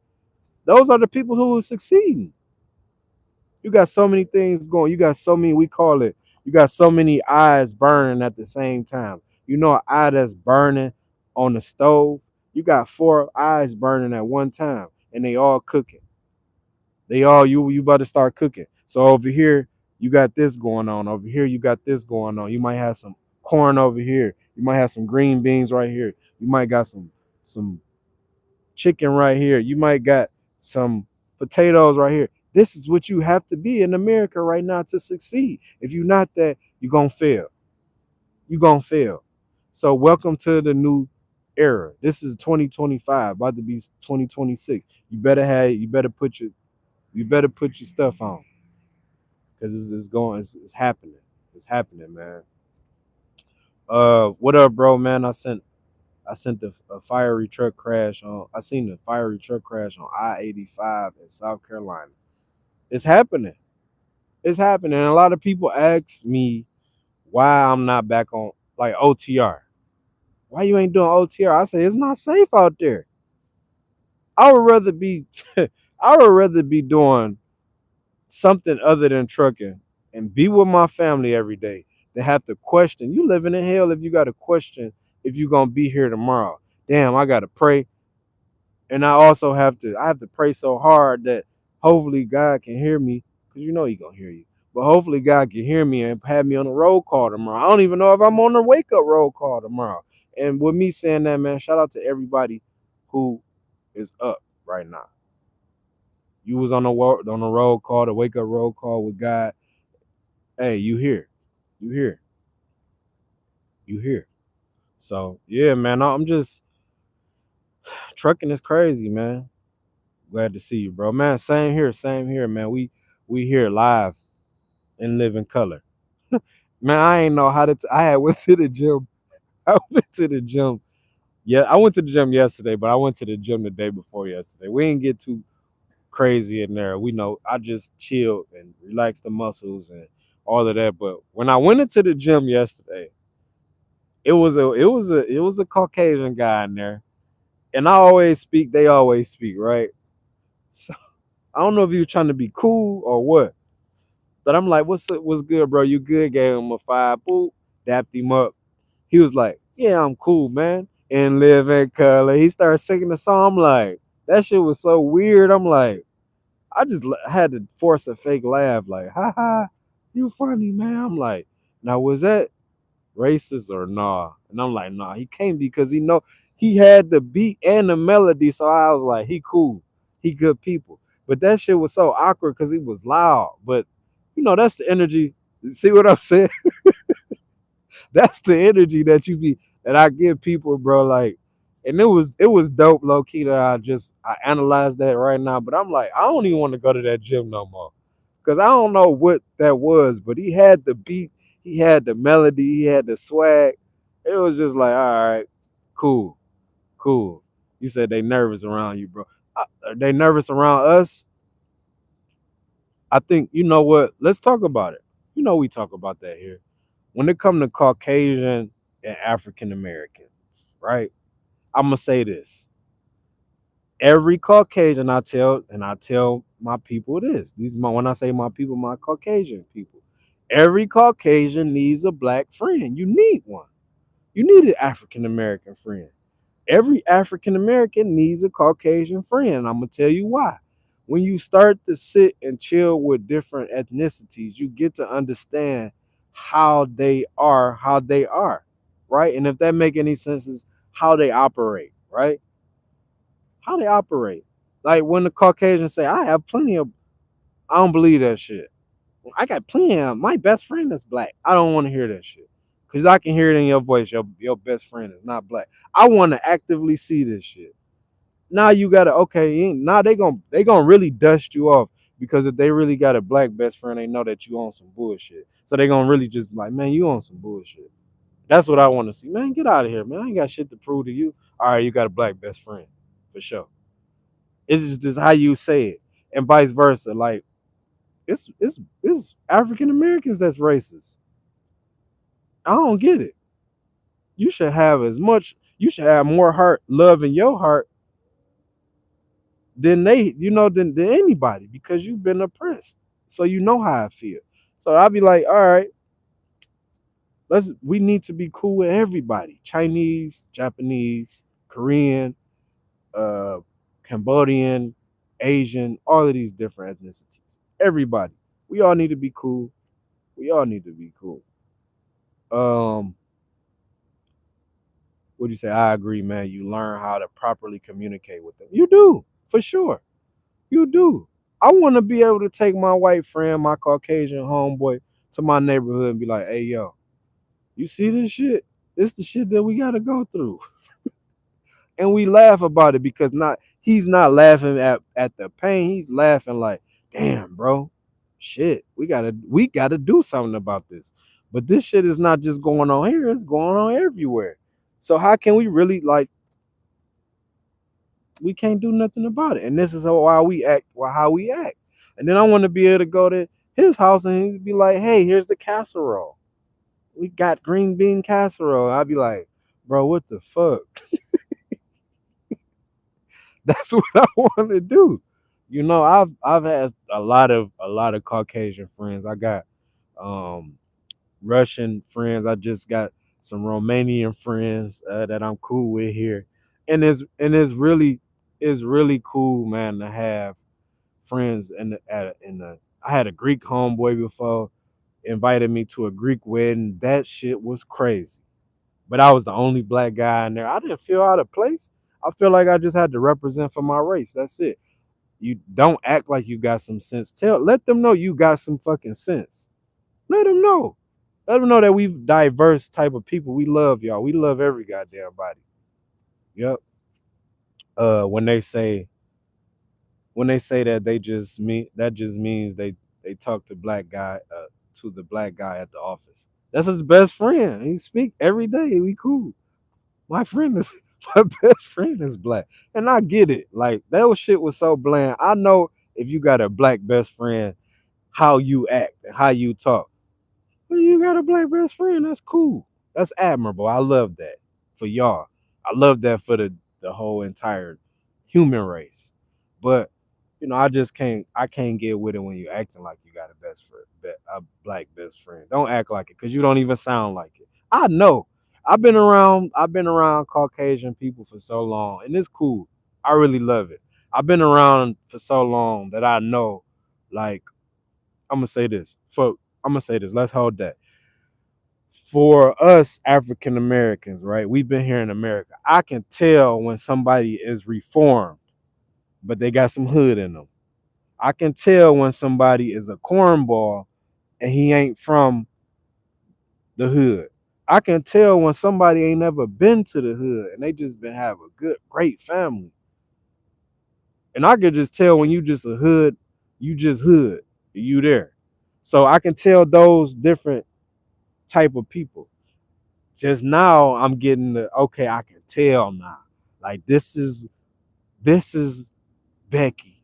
Speaker 1: Those are the people who are succeeding. You got so many things going. You got so many, we call it, you got so many eyes burning at the same time. You know, an eye that's burning on the stove, you got four eyes burning at one time, and they all cooking. They all, you about to start cooking. So over here, you got this going on. Over here, you got this going on. You might have some corn over here. You might have some green beans right here. You might got some chicken right here. You might got some potatoes right here. This is what you have to be in America right now to succeed. If you're not that, you're gonna fail. You're gonna fail. So welcome to the new era. This is 2025, about to be 2026. You better put your stuff on because it's happening. It's happening, man. What up, bro, man? I sent a fiery truck crash on. I seen the fiery truck crash on I-85 in South Carolina. It's happening. It's happening. And a lot of people ask me why I'm not back on like OTR. Why you ain't doing OTR? I say it's not safe out there. I would rather be I would rather be doing something other than trucking and be with my family every day than have to question. You living in hell if you got to question if you gonna be here tomorrow. Damn, I gotta pray. And I have to pray so hard that hopefully God can hear me, because you know he gonna hear you. But hopefully God can hear me and have me on a roll call tomorrow. I don't even know if I'm on a wake up roll call tomorrow. And with me saying that, man, shout out to everybody who is up right now. You was on a roll call, the wake up roll call with God. Hey, you here? You here? You here? So yeah, man, I'm just trucking is crazy, man. Glad to see you, bro. Man, same here, man. We here live in living color. Man, I ain't know how to. I had went to the gym. I went to the gym. Yeah, I went to the gym yesterday, but I went to the gym the day before yesterday. We didn't get too crazy in there. We know I just chilled and relaxed the muscles and all of that. But when I went into the gym yesterday, it was a Caucasian guy in there, and I always speak. They always speak, right? So I don't know if he was trying to be cool or what. But I'm like, what's up? What's good, bro? You good? Gave him a five. Boop. Dapped him up. He was like, yeah, I'm cool, man. And live in color. He started singing the song. I'm like, that shit was so weird. I'm like, had to force a fake laugh. Like, ha ha, you funny, man. I'm like, now was that racist or nah? And I'm like, nah, he can't because he had the beat and the melody. So I was like, he cool. He good people. But that shit was so awkward because he was loud. But that's the energy. See what I'm saying? That's the energy that I give people, bro. Like, and it was dope, low key that I analyzed that right now. But I'm like, I don't even want to go to that gym no more. Cause I don't know what that was, but he had the beat, he had the melody, he had the swag. It was just like, all right, cool, cool. You said they nervous around you, bro. Are they nervous around us? I think you know what. Let's talk about it. We talk about that here. When it comes to Caucasian and African Americans, right? I'm gonna say this. Every Caucasian I tell my people this. These are my when I say my people, my Caucasian people. Every Caucasian needs a black friend. You need one. You need an African American friend. Every African American needs a Caucasian friend. I'm gonna tell you why. When you start to sit and chill with different ethnicities, you get to understand how they are, right? And if that make any sense, is how they operate, right? How they operate. Like when the Caucasians say, "I have plenty of," I don't believe that shit. I got plenty of. My best friend is black. I don't want to hear that shit. Cause I can hear it in your voice. Your best friend is not black. I want to actively see this shit. Now you gotta okay. Now they gonna really dust you off because if they really got a black best friend, they know that you on some bullshit. So they gonna really just like, man, you on some bullshit. That's what I want to see. Man, get out of here, man. I ain't got shit to prove to you. All right, you got a black best friend for sure. It's just how you say it, and vice versa. Like it's African Americans that's racist. I don't get it. You should have as much. You should have more heart, love in your heart than than anybody because you've been oppressed. So you know how I feel. So I'll be like, all right, we need to be cool with everybody. Chinese, Japanese, Korean, uh, Cambodian, Asian, all of these different ethnicities. Everybody. We all need to be cool. We all need to be cool. Um, what do you say? I agree, man. You learn how to properly communicate with them. You do, for sure. You do. I want to be able to take my white friend, my Caucasian homeboy, to my neighborhood and be like, hey, yo, you see this shit? This the shit that we got to go through. And we laugh about it because he's not laughing at the pain. He's laughing like, damn, bro, shit, we gotta do something about this. But this shit is not just going on here, it's going on everywhere. So how can we really like we can't do nothing about it? And this is how we act. And then I want to be able to go to his house and he'd be like, hey, here's the casserole. We got green bean casserole. I'd be like, bro, what the fuck? That's what I want to do. I've had a lot of Caucasian friends. I got um Russian friends. I just got some Romanian friends that I'm cool with here, and it's really cool, man, to have friends in the. I had a Greek homeboy before invited me to a Greek wedding. That shit was crazy, but I was the only black guy in there. I didn't feel out of place. I feel like I just had to represent for my race. That's it. You don't act like you got some sense. Let them know you got some fucking sense. Let them know. Let them know that we diverse type of people. We love y'all. We love every goddamn body. Yep. Uh, when they say when they say that just means they talk to the black guy at the office. That's his best friend. He speak every day. We cool. My friend is my best friend is black, and I get it. Like that shit was so bland. I know if you got a black best friend, how you act and how you talk. Well, you got a black best friend. That's cool. That's admirable. I love that for y'all. I love that for the whole entire human race. But I just can't. I can't get with it when you acting like you got a best friend, a black best friend. Don't act like it because you don't even sound like it. I know. I've been around Caucasian people for so long, and it's cool. I really love it. I've been around for so long that I know, like I'm gonna say this. I'm gonna say this. Let's hold that. For us African Americans, right? We've been here in America. I can tell when somebody is reformed, but they got some hood in them. I can tell when somebody is a cornball and he ain't from the hood. I can tell when somebody ain't never been to the hood and they just been have a great family. And I could just tell when you just a hood, you just hood, you there. So I can tell those different type of people. Just now I'm getting okay, I can tell now. Like this is Becky.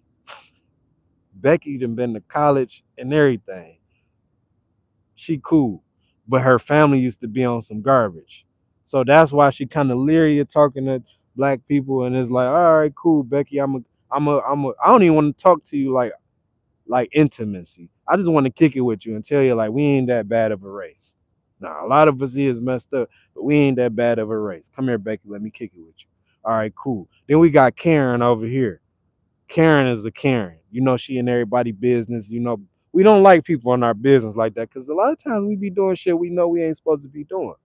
Speaker 1: Becky done been to college and everything. She cool, but her family used to be on some garbage. So that's why she kind of leery of talking to black people, and it's like, all right, cool, Becky, I don't even want to talk to you like intimacy. I just want to kick it with you and tell you like we ain't that bad of a race. Now a lot of us is messed up, but we ain't that bad of a race. Come here, Becky, let me kick it with you. All right, cool. Then we got Karen over here. Karen is a Karen. You know, she in everybody business. You know, we don't like people in our business like that because a lot of times we be doing shit we know we ain't supposed to be doing.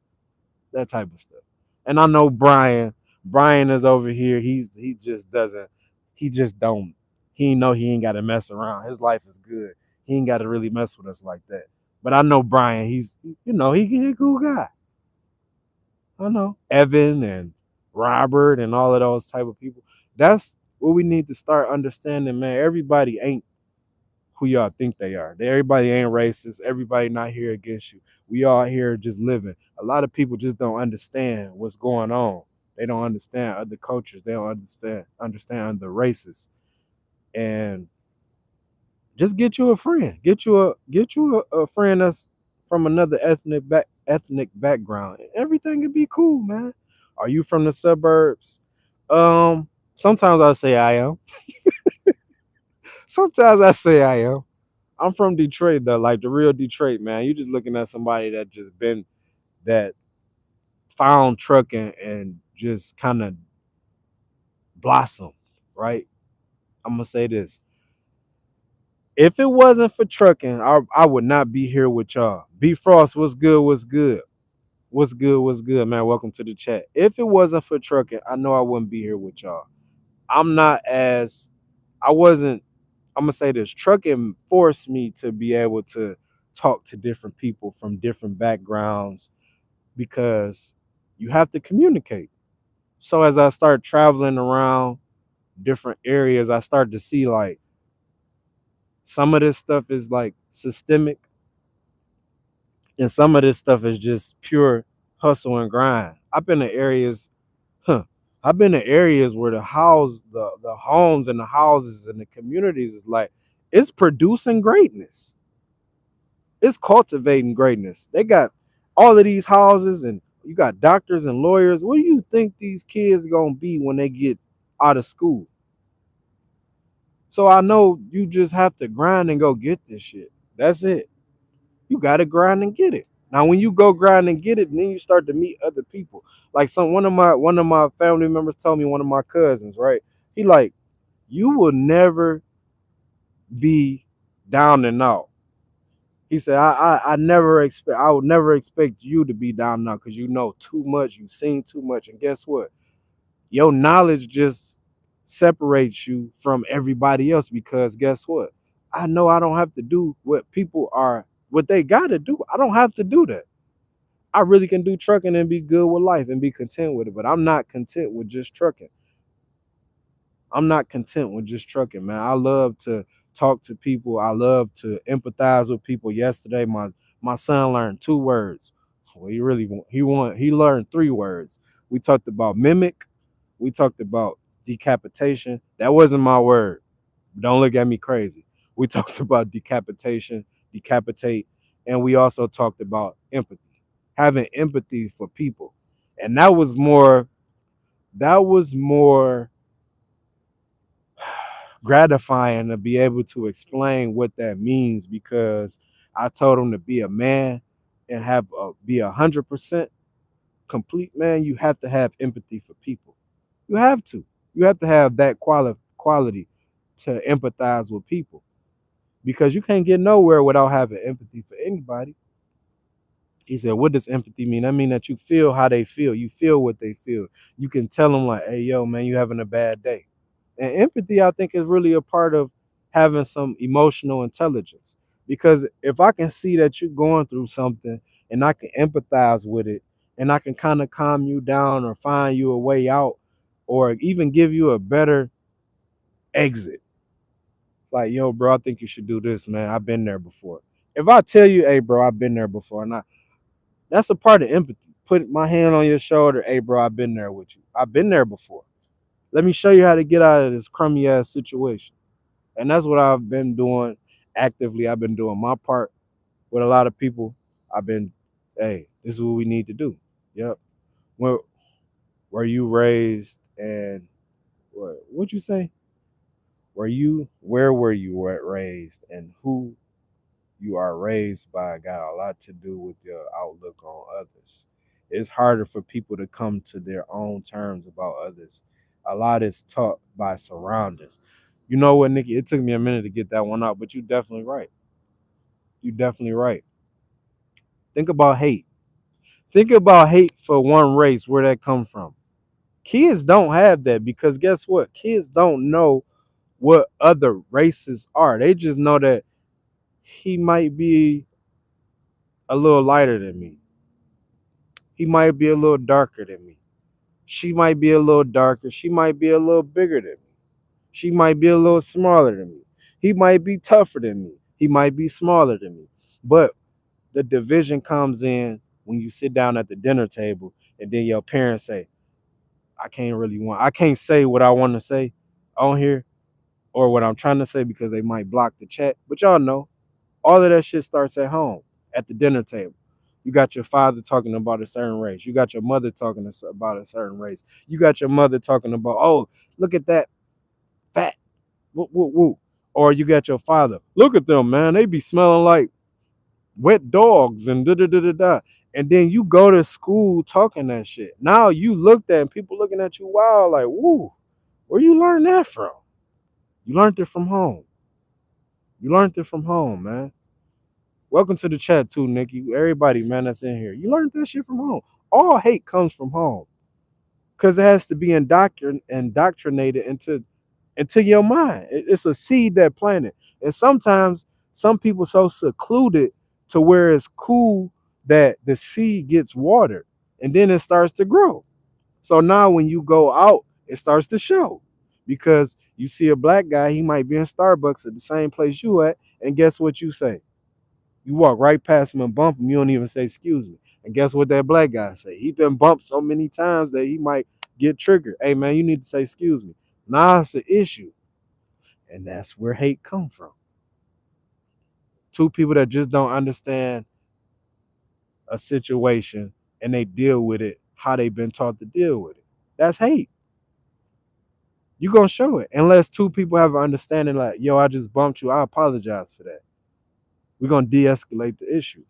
Speaker 1: That type of stuff. And I know Brian. Brian is over here. He just doesn't. He just don't. He know he ain't got to mess around. His life is good. He ain't got to really mess with us like that. But I know Brian. He's he a cool guy. I know Evan and Robert and all of those type of people. That's what we need to start understanding, man. Everybody ain't who y'all think they are. Everybody ain't racist. Everybody not here against you. We all here just living. A lot of people just don't understand what's going on. They don't understand other cultures. They don't understand the races. And just get you a friend. Get you a friend that's from another ethnic background. Everything could be cool, man. Are you from the suburbs? Sometimes I say I am. Sometimes I say I am. I'm from Detroit though, like the real Detroit, man. You just looking at somebody that just been that found trucking and just kind of blossomed, right? I'm gonna say this. If it wasn't for trucking, I would not be here with y'all. B Frost, what's good? What's good? What's good? What's good, man? Welcome to the chat. If it wasn't for trucking, I know I wouldn't be here with y'all. I'm not as I wasn't I'm gonna say this. Trucking forced me to be able to talk to different people from different backgrounds because you have to communicate. So as I start traveling around different areas, I start to see like some of this stuff is like systemic and some of this stuff is just pure hustle and grind. Huh. I've been in areas where the homes and the houses and the communities is like it's producing greatness. It's cultivating greatness. They got all of these houses and you got doctors and lawyers. What do you think these kids gonna be when they get out of school? So I know you just have to grind and go get this shit. That's it. You gotta grind and get it. Now when you go grind and get it, then you start to meet other people. Like one of my family members told me, one of my cousins, right? He like, you will never be down and out. He said, I would never expect you to be down now because you know too much, you've seen too much. And guess what? Your knowledge just separates you from everybody else because guess what? I know I don't have to do what they gotta do. I don't have to do that. I really can do trucking and be good with life and be content with it. But I'm not content with just trucking. I'm not content with just trucking, man. I love to talk to people. I love to empathize with people. Yesterday, my son learned 2 words. Well, he learned 3 words. We talked about mimic. We talked about decapitation. That wasn't my word. Don't look at me crazy. We talked about decapitation, decapitate, and we also talked about empathy, having empathy for people. And that was more gratifying to be able to explain what that means because I told him to be a man and be 100% complete man. You have to have empathy for people. You have to. You have to have that quality to empathize with people because you can't get nowhere without having empathy for anybody. He said, what does empathy mean? I mean that you feel how they feel. You feel what they feel. You can tell them like, hey, yo, man, you having a bad day. And empathy, I think, is really a part of having some emotional intelligence. Because if I can see that you're going through something and I can empathize with it and I can kind of calm you down or find you a way out or even give you a better exit. Like, yo, bro, I think you should do this, man. I've been there before. If I tell you, hey, bro, I've been there before, that's a part of empathy. Put my hand on your shoulder, hey, bro, I've been there with you. I've been there before. Let me show you how to get out of this crummy ass situation. And that's what I've been doing actively. I've been doing my part with a lot of people. I've been, hey, this is what we need to do. Yep. Where were you raised and what'd you say? Where were you raised and who you are raised by got a lot to do with your outlook on others. It's harder for people to come to their own terms about others. A lot is taught by surroundings. You know what, Nikki? It took me a minute to get that one out, but you definitely right. You definitely right. Think about hate. Think about hate for one race, where that come from. Kids don't have that because guess what? Kids don't know what other races are. They just know that he might be a little lighter than me. He might be a little darker than me. She might be a little darker. She might be a little bigger than me. She might be a little smaller than me. He might be tougher than me. He might be smaller than me. But the division comes in when you sit down at the dinner table and then your parents say, I can't say what I want to say on here or what I'm trying to say because they might block the chat. But y'all know, all of that shit starts at home, at the dinner table. You got your father talking about a certain race. You got your mother talking about a certain race. You got your mother talking about, oh, look at that fat, woo, woo, woo. Or you got your father, look at them, man. They be smelling like wet dogs and da da da da da. And then you go to school talking that shit. Now you looked at and people looking at you wild, like, woo, where you learn that from? You learned it from home. You learned it from home, man. Welcome to the chat too, Nikki. Everybody, man, that's in here. You learned that shit from home. All hate comes from home because it has to be indoctrinated into your mind. It's a seed that planted, and sometimes some people so secluded to where it's cool that the seed gets watered, and then it starts to grow. So now when you go out, it starts to show because you see a black guy, he might be in Starbucks at the same place you at, and guess what you say? You walk right past him and bump him. You don't even say excuse me. And guess what that black guy say? He been bumped so many times that he might get triggered. Hey man, you need to say excuse me. Nah, it's an issue. And that's where hate come from. Two people that just don't understand a situation and they deal with it how they've been taught to deal with it. That's hate. You're gonna show it. Unless two people have an understanding like, yo, I just bumped you. I apologize for that. We're gonna de-escalate the issue.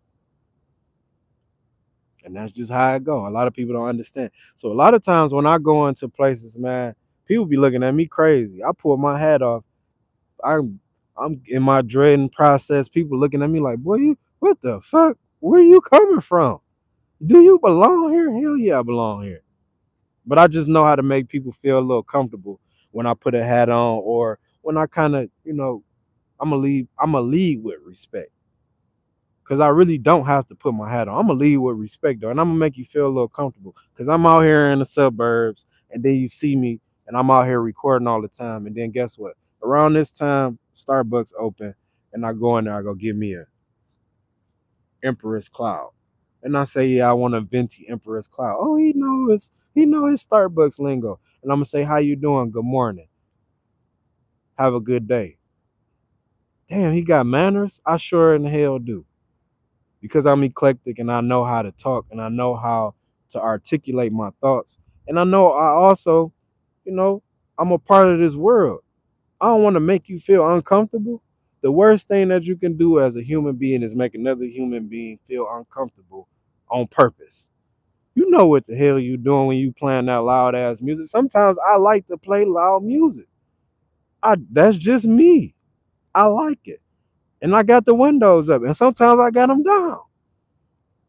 Speaker 1: And that's just how it go. A lot of people don't understand. So a lot of times when I go into places, man, people be looking at me crazy. I pull my hat off. I'm in my dreading process. People looking at me like, boy, you what the fuck? Where you coming from? Do you belong here? Hell yeah, I belong here. But I just know how to make people feel a little comfortable when I put a hat on or when I kind of, I'm gonna lead with respect. Cause I really don't have to put my hat on. I'm gonna lead with respect though, and I'm gonna make you feel a little comfortable. Cause I'm out here in the suburbs, and then you see me, and I'm out here recording all the time. And then guess what? Around this time, Starbucks open, and I go in there. I go give me a Empress Cloud, and I say, yeah, I want a venti Empress Cloud. Oh, he know his Starbucks lingo, and I'm gonna say, how you doing? Good morning. Have a good day. Damn, he got manners. I sure in the hell do. Because I'm eclectic and I know how to talk and I know how to articulate my thoughts. And I know I also, you know, I'm a part of this world. I don't want to make you feel uncomfortable. The worst thing that you can do as a human being is make another human being feel uncomfortable on purpose. You know what the hell you doing when you playing that loud ass music. Sometimes I like to play loud music. That's just me. I like it. And I got the windows up and sometimes I got them down.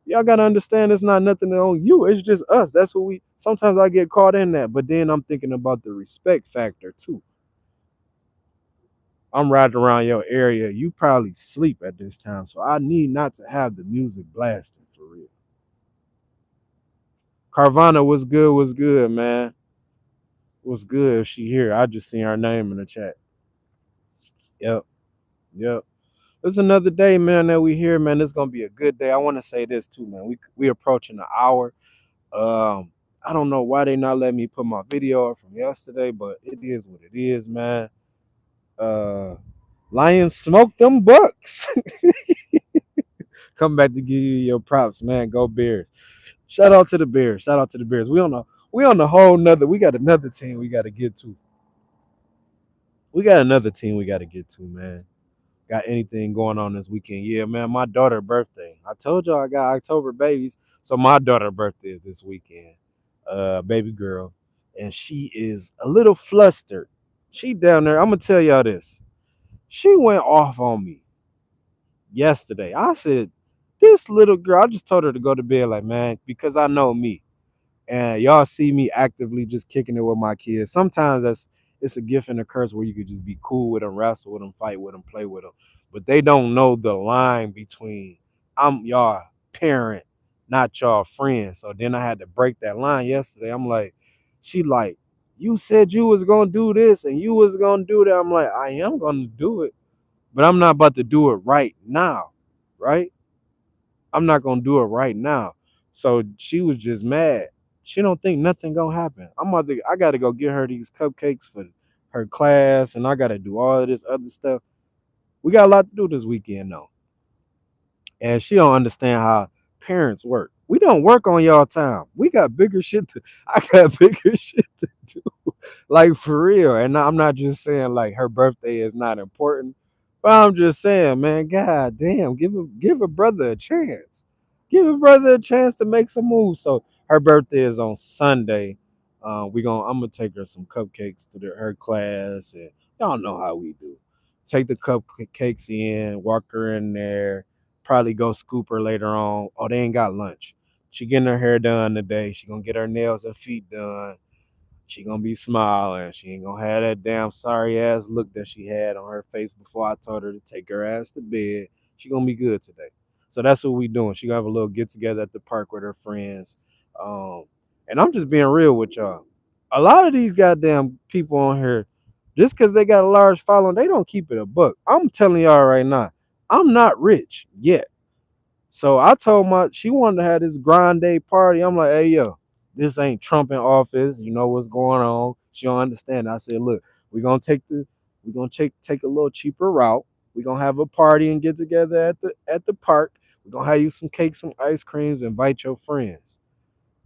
Speaker 1: Y'all gotta understand it's not nothing on you. It's just us. That's what we sometimes I get caught in that. But then I'm thinking about the respect factor too. I'm riding around your area. You probably sleep at this time. So I need not to have the music blasting for real. Carvana was good, man. Was good if she here. I just seen her name in the chat. Yep. Yep. It's another day, man, that we here, man. It's gonna be a good day. I want to say this too, man. We approaching the hour. I don't know why they not letting me put my video up from yesterday, but it is what it is, man. Lions smoked them Bucks. Come back to give you your props, man. Go Bears. Shout out to the Bears. Shout out to the Bears. We on the whole nother. We got another team we got to get to. We got another team we got to get to, man. Got anything going on this weekend? Yeah, man. My daughter's birthday. I told y'all I got October babies, so my daughter's birthday is this weekend. Baby girl, and she is a little flustered. She down there. I'm gonna tell y'all this. She went off on me yesterday. I said, this little girl. I just told her to go to bed, like, man, because I know me. And y'all see me actively just kicking it with my kids. Sometimes it's a gift and a curse where you could just be cool with them, wrestle with them, fight with them, play with them. But they don't know the line between I'm y'all parent, not y'all friend. So then I had to break that line yesterday. I'm like, she like, you said you was gonna do this and you was gonna do that. I'm like, I am gonna do it, but I'm not about to do it right now, right? I'm not gonna do it right now. So she was just mad. She don't think nothing gonna happen. I gotta go get her these cupcakes for her class, and I gotta do all of this other stuff. We got a lot to do this weekend though. And she don't understand how parents work. We don't work on y'all time. We got bigger shit to I got bigger shit to do. Like for real. And I'm not just saying like her birthday is not important, but I'm just saying, man, god damn, give a brother a chance. Give a brother a chance to make some moves. So her birthday is on Sunday. I'm gonna take her some cupcakes to her class, and y'all know how we do. Take the cupcakes in, walk her in there, probably go scoop her later on. Oh, they ain't got lunch. She getting her hair done today. She gonna get her nails and feet done. She gonna be smiling. She ain't gonna have that damn sorry ass look that she had on her face before I told her to take her ass to bed. She gonna be good today. So that's what we doing. She gonna have a little get together at the park with her friends. Um, and I'm just being real with y'all. A lot of these goddamn people on here, just because they got a large following, they don't keep it a buck. I'm telling y'all right now, I'm not rich yet. So I told she wanted to have this grande day party. I'm like, hey yo, this ain't Trump in office. You know what's going on. She don't understand. I said, look, we're gonna take a little cheaper route. We're gonna have a party and get together at the park. We're gonna have you some cakes, some ice creams, invite your friends.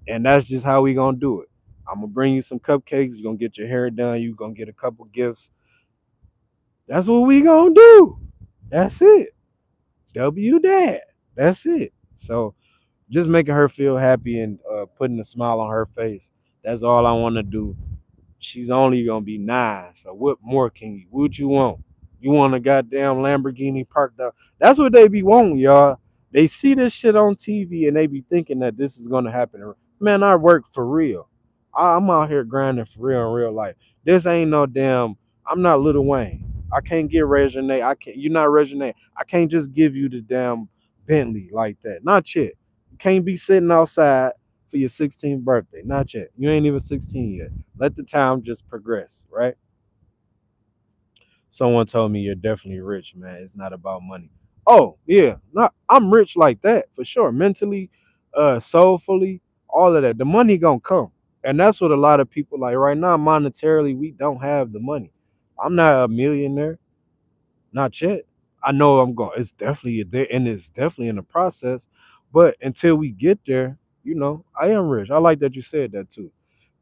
Speaker 1: And that's just how we gonna do it. I'm gonna bring you some cupcakes, you're gonna get your hair done, you're gonna get a couple gifts. That's what we gonna do. That's it. W dad. That's it. So just making her feel happy and putting a smile on her face. That's all I want to do. She's only gonna be 9, so what more can you? What you want? You want a goddamn Lamborghini parked up? That's what they be wanting, y'all. They see this shit on TV and they be thinking that this is gonna happen. Man, I work for real. I'm out here grinding for real in real life. This ain't no damn. I'm not Lil Wayne. I can't get Regine. I can't. You're not Regine. I can't just give you the damn Bentley like that. Not yet. You can't be sitting outside for your 16th birthday. Not yet. You ain't even 16 yet. Let the time just progress, right? Someone told me you're definitely rich, man. It's not about money. Oh, yeah. Not I'm rich like that for sure. Mentally, soulfully, all of that. The money gonna come. And that's what a lot of people like right now, monetarily, we don't have the money. I'm not a millionaire. Not yet. I know I'm going. It's definitely there, and it's definitely in the process. But until we get there, I am rich. I like that you said that too.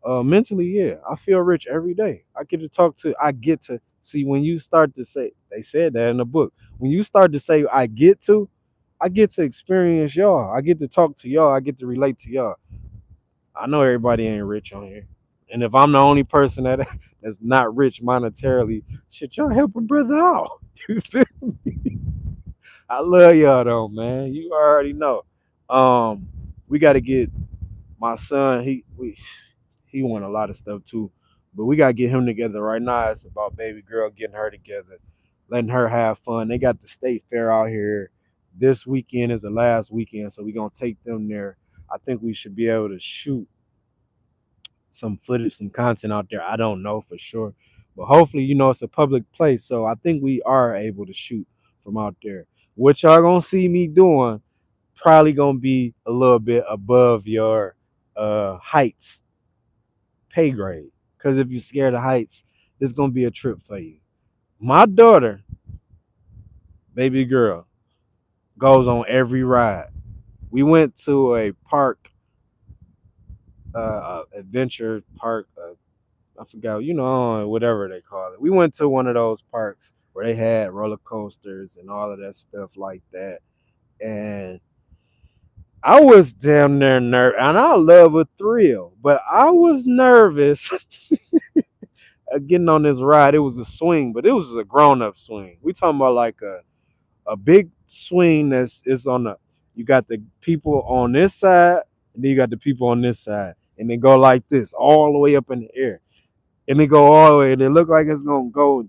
Speaker 1: Mentally, yeah, I feel rich every day. I get to see when you start to say, they said that in the book. When you start to say, I get to experience y'all. I get to talk to y'all. I get to relate to y'all. I know everybody ain't rich on here. And if I'm the only person that's not rich monetarily, shit, y'all help a brother out. You feel me? I love y'all though, man. You already know. Um, we got to get my son. He won a lot of stuff too, but we gotta get him together right now. It's about baby girl getting her together, letting her have fun. They got the state fair out here. This weekend is the last weekend, so we gonna take them there. I think we should be able to shoot some footage, some content out there. I don't know for sure, but hopefully, it's a public place, so I think we are able to shoot from out there. What y'all gonna see me doing probably gonna be a little bit above your heights pay grade. Because if you're scared of heights, it's gonna be a trip for you. My daughter, baby girl, goes on every ride. We went to a park, adventure park. I forgot, whatever they call it. We went to one of those parks where they had roller coasters and all of that stuff like that. And I was damn near nervous, and I love a thrill, but I was nervous getting on this ride. It was a swing, but it was a grown up swing. We talking about like a big swing that's is on the. You got the people on this side, and then you got the people on this side, and they go like this all the way up in the air, and they go all the way, and it look like it's gonna go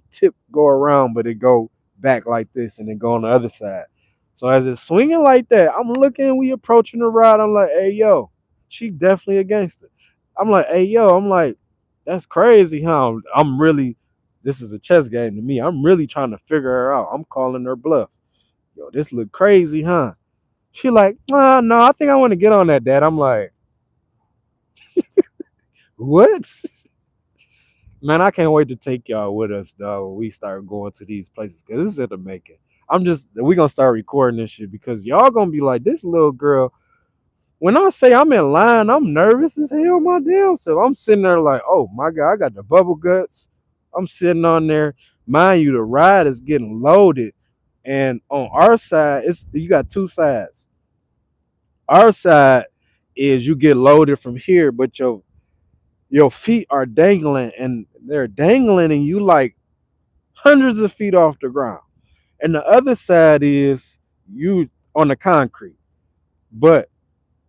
Speaker 1: around, but it go back like this, and then go on the other side. So as it's swinging like that, I'm looking, we approaching the ride. I'm like, hey yo, she definitely against it. I'm like, hey yo, I'm like, that's crazy, huh? I'm really, this is a chess game to me. I'm really trying to figure her out. I'm calling her bluff. Yo, this look crazy, huh? She like, no, I think I want to get on that, Dad. I'm like, what? Man, I can't wait to take y'all with us, though. When we start going to these places because this is in the making. We gonna start recording this shit because y'all gonna be like, this little girl. When I say I'm in line, I'm nervous as hell, my damn self. I'm sitting there like, oh my God, I got the bubble guts. I'm sitting on there. Mind you, the ride is getting loaded. And on our side, you got two sides. Our side is you get loaded from here, but your feet are dangling and they're dangling and you like hundreds of feet off the ground. And the other side is you on the concrete, but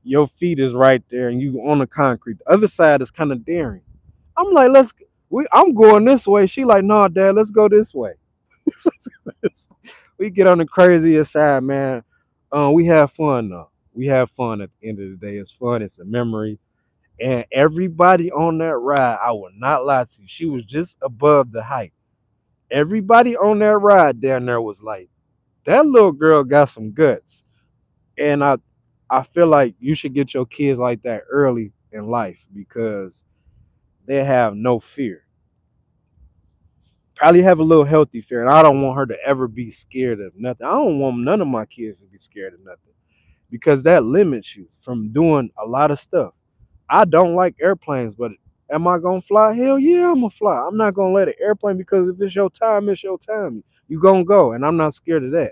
Speaker 1: your feet is right there and you on the concrete. The other side is kind of daring. I'm like, I'm going this way. She like, no, Dad, let's go this way. We get on the craziest side, man. We have fun though. We have fun at the end of the day. It's fun. It's a memory. And everybody on that ride, I will not lie to you, she was just above the height. Everybody on that ride down there was like, that little girl got some guts. And I feel like you should get your kids like that early in life because they have no fear. Probably have a little healthy fear. And I don't want her to ever be scared of nothing. I don't want none of my kids to be scared of nothing because that limits you from doing a lot of stuff. I don't like airplanes, but am I gonna fly? Hell yeah, I'm gonna fly. I'm not gonna let an airplane because if it's your time, it's your time. You gonna go, and I'm not scared of that.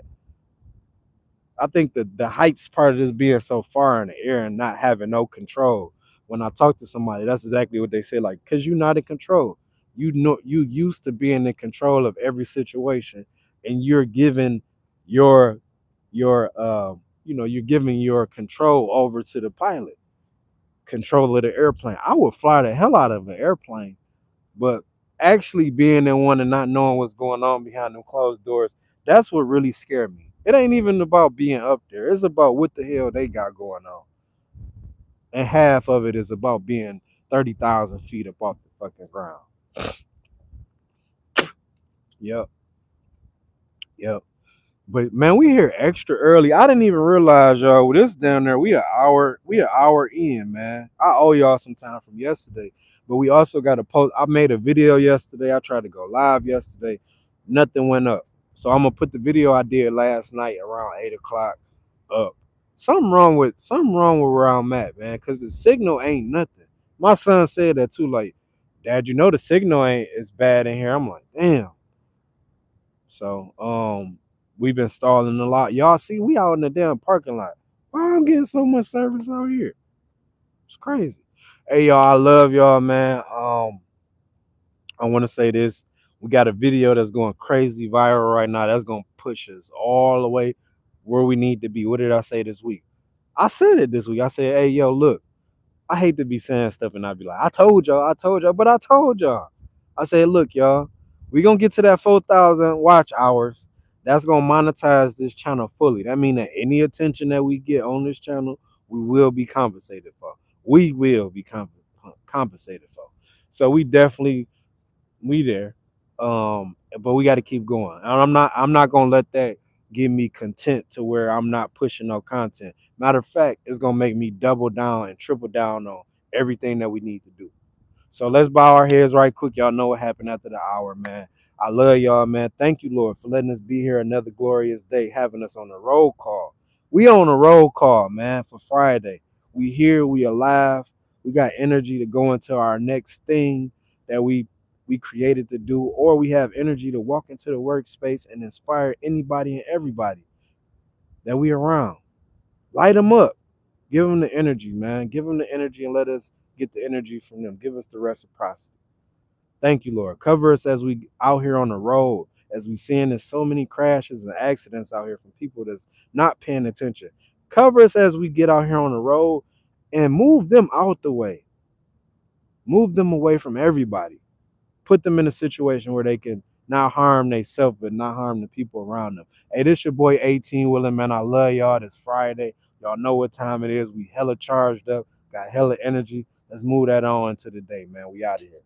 Speaker 1: I think the heights part of this being so far in the air and not having no control. When I talk to somebody, that's exactly what they say. Like, cause you're not in control. You know, you used to being in control of every situation, and you're giving your you're giving your control over to the pilot, control of the airplane. I would fly the hell out of an airplane, but actually being in one and not knowing what's going on behind them closed doors, that's what really scared me. It ain't even about being up there. It's about what the hell they got going on. And half of it is about being 30,000 feet up off the fucking ground. Yep. Yep. But man, we here extra early. I didn't even realize, y'all, with this down there, we an hour in, man. I owe y'all some time from yesterday. But we also got to post. I made a video yesterday. I tried to go live yesterday. Nothing went up. So I'm gonna put the video I did last night around 8 o'clock up. Something wrong with where I'm at, man, because the signal ain't nothing. My son said that too, like, Dad, the signal ain't as bad in here. I'm like, damn. So we've been stalling a lot. Y'all see, we out in the damn parking lot. Why I'm getting so much service out here? It's crazy. Hey y'all, I love y'all, man. I want to say this. We got a video that's going crazy viral right now. That's gonna push us all the way where we need to be. What did I say this week? I said it this week. I said, hey yo, look, I hate to be saying stuff and I'd be like, I told y'all, but I told y'all. I said, look, y'all, we gonna get to that 4,000 watch hours. That's gonna monetize this channel fully. That means that any attention that we get on this channel, we will be compensated for. We will be compensated for. So we there. But we got to keep going. And I'm not gonna let that give me content to where I'm not pushing no content. Matter of fact, it's gonna make me double down and triple down on everything that we need to do. So let's bow our heads right quick. Y'all know what happened after the hour, man. I love y'all, man. Thank you, Lord, for letting us be here another glorious day, having us on a roll call. We on a roll call, man, for Friday. We here, we alive. We got energy to go into our next thing that we created to do, or we have energy to walk into the workspace and inspire anybody and everybody that we around. Light them up. Give them the energy, man. Give them the energy and let us get the energy from them. Give us the reciprocity. Thank you, Lord. Cover us as we out here on the road, as we seeing there's so many crashes and accidents out here from people that's not paying attention. Cover us as we get out here on the road and move them out the way. Move them away from everybody. Put them in a situation where they can not harm themselves, but not harm the people around them. Hey, this your boy 8TeenWilln, man. I love y'all. This Friday. Y'all know what time it is. We hella charged up, got hella energy. Let's move that on into the day, man. We out of here.